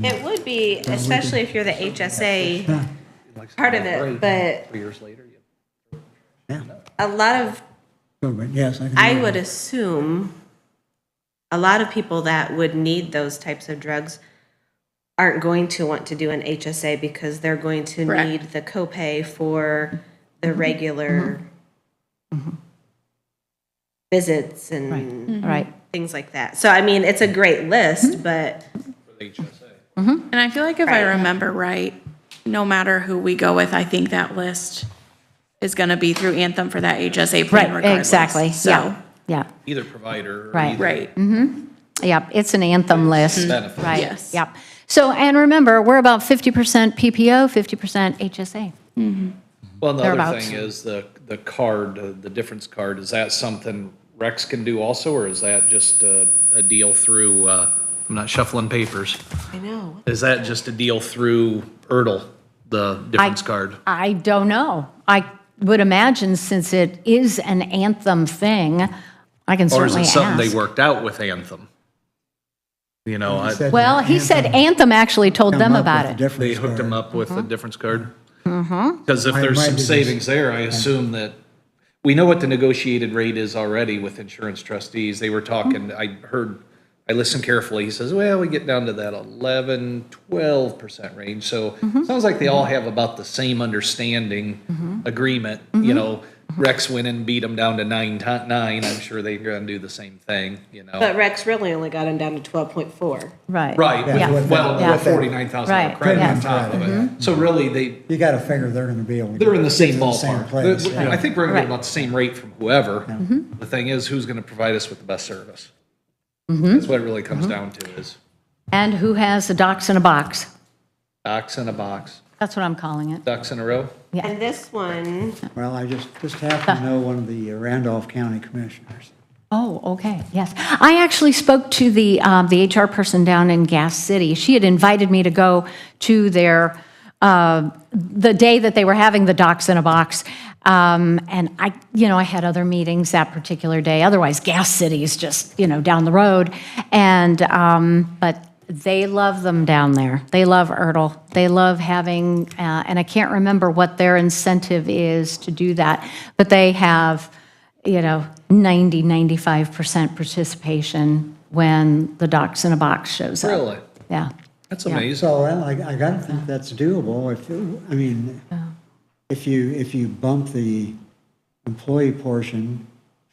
It would be, especially if you're the HSA part of it, but 3 years later, a lot of, So, but yes, I would assume, a lot of people that would need those types of drugs aren't going to want to do an HSA because they're going to Correct. need the copay for the regular visits and Right. things like that. So, I mean, it's a great list, but for the HSA. And I feel like if I Right. remember right, no matter who we go with, I think that list is going to be through Anthem for that HSA plan Right, regardless. exactly, So, yeah, yeah, Either provider or Right. either right. yep, it's an Anthem list. benefit. Right, Yes. yep. So, and remember, we're about 50% PPO, 50% HSA. Well, and the other Thereabouts. thing is the card, the difference card, is that something Rex can do also, or is that just a deal through, I'm not shuffling papers. I know. Is that just a deal through ERDL, the difference card? I don't know. I would imagine since it is an Anthem thing, I can Or is certainly it something they ask. worked out with Anthem? Well, he said Anthem actually told them about it. They hooked him up with a difference card? Because if there's might some be this- savings there, I assume that, we know what the negotiated rate is already with insurance trustees. They were talking, I listened carefully. He says, well, we get down to that 11, 12% range. So sounds like they all have about the same understanding agreement. Rex went and beat them down to 9. I'm sure they're going to do the same thing, But Rex really only got him down to 12.4. Right. Right, Yeah. with Yeah. $49,000 Right, credit yeah. on top of it. So really, You gotta figure they're gonna be able to. they're in the same get to ballpark. place, I yeah. think we're going to Right. get about the same rate from whoever. The thing is, who's going to provide us with the best service? That's what it really comes down to, is And who has the docs in a box? docs in a box. That's what I'm calling it. Ducks in a row? And this one, Well, I just happen to know one of the Randolph County Commissioners. Oh, okay, yes. I actually spoke to the HR person down in Gas City. She had invited me to go to their, the day that they were having the Docs in a Box. And I had other meetings that particular day. Otherwise, Gas City is just, down the road. And, but they love them down there. They love Erdl. They love having, and I can't remember what their incentive is to do that, but they have, 95% participation when the Docs in a Box shows up. Really? Yeah. That's Yeah. amazing. So I gotta think that's doable. If you bump the employee portion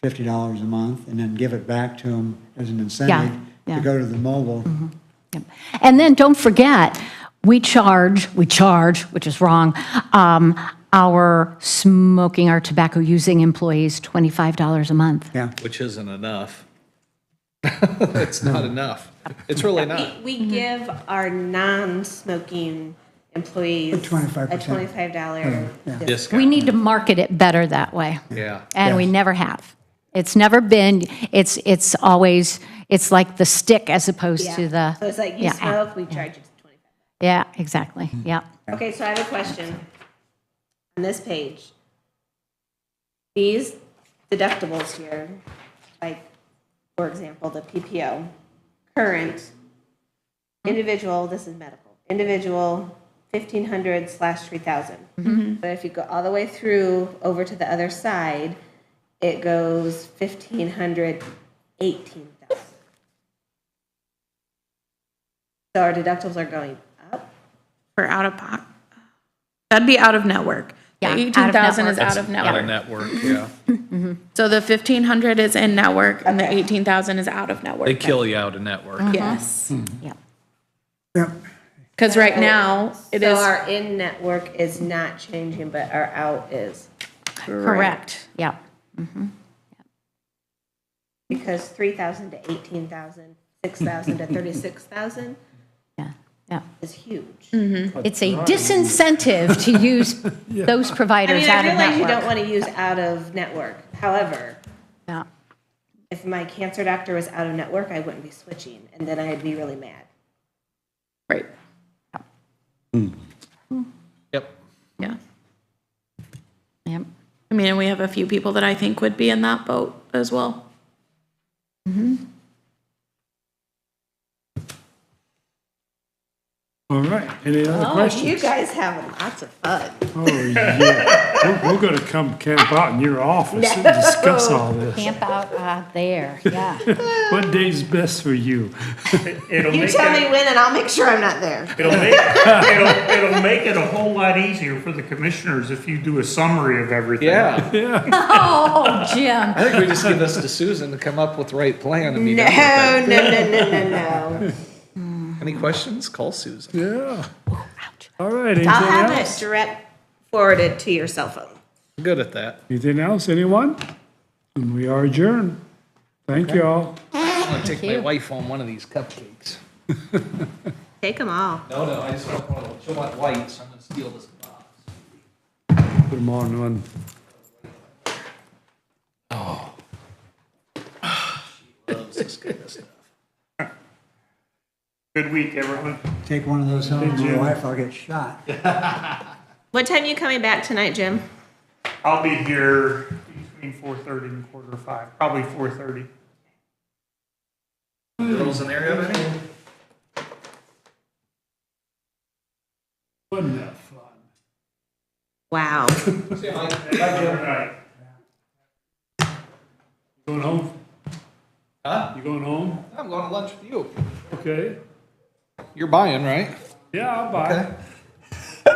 $50 a month and then give it back to them as an incentive Yeah. to go to the mobile. Yep. And then don't forget, we charge, which is wrong, our tobacco using employees $25 a month. Yeah. Which isn't enough. It's not enough. It's really not. we give our non-smoking employees A 25%. a $25 discount. Discount. We need to market it better that way. Yeah. And we Yes. never have. It's never been, it's always, it's like the stick as opposed to the. So it's like, you yeah, smoke, we charge you $25. Yeah, exactly, yeah. Okay, so I have a question. On this page, these deductibles here, like, for example, the PPO, current, individual, this is medical, individual, 1,500/3,000. But if you go all the way through over to the other side, it goes 1,500, 18,000. So our deductibles are going up? For out of pocket. That'd be out of network. Yeah, The out of 18,000 is network. out of Out of network. network, yeah. So the 1,500 is in network and the 18,000 is out of network. They kill you out of network. Yes. Yeah. Yep. Because right now, it So is. our in-network is not changing, but our out is, Correct, yeah. because 3,000 to 18,000, 6,000 to 36,000 Yeah, yeah. is huge. It's a disincentive to use those I providers mean, I out of realize you don't network. want to use out of network. However, Yeah. if my cancer doctor was out of network, I wouldn't be switching, and then I'd be really mad. Right. Yep. Yeah. Yep. I mean, and we have a few people that I think would be in that boat as well. All right, any other You questions? guys having lots of fun. Oh, yeah. We're gonna come camp out in your office and discuss all this. Camp out there, yeah. What day's best for you? It'll You make tell me it, when, and I'll make sure I'm not there. it'll make it a whole lot easier for the commissioners if you do a summary of everything. Yeah. Oh, Jim. I think we just give this to Susan to come up with the right plan and be No, done with it. no. Any questions? Call Susan. Yeah. All right, I'll have anything it else? direct forwarded to your cell phone. Good at that. Anything else, anyone? And we are adjourned. Thank you all. I'm gonna take my wife on one of these cupcakes. Take them all. No, I just want one of those. She'll want white, so I'm gonna steal this box. Put them on one. Loves this kind of stuff. Good week, everyone. Take one of those home, my wife, I'll get shot. What time are you coming back tonight, Jim? I'll be here between 4:30 and 4:45, probably 4:30. Girls in there have any? Wasn't that fun? Wow. Good night. Going home? Huh? You going home? I'm going to lunch with you. Okay. You're buying, right? Yeah, I'll buy.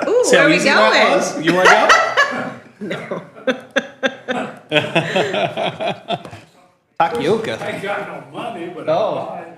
Ooh, See where how are we easy that going? was? You want to go? Tapioca. I ain't got no money, but Oh. I'll buy.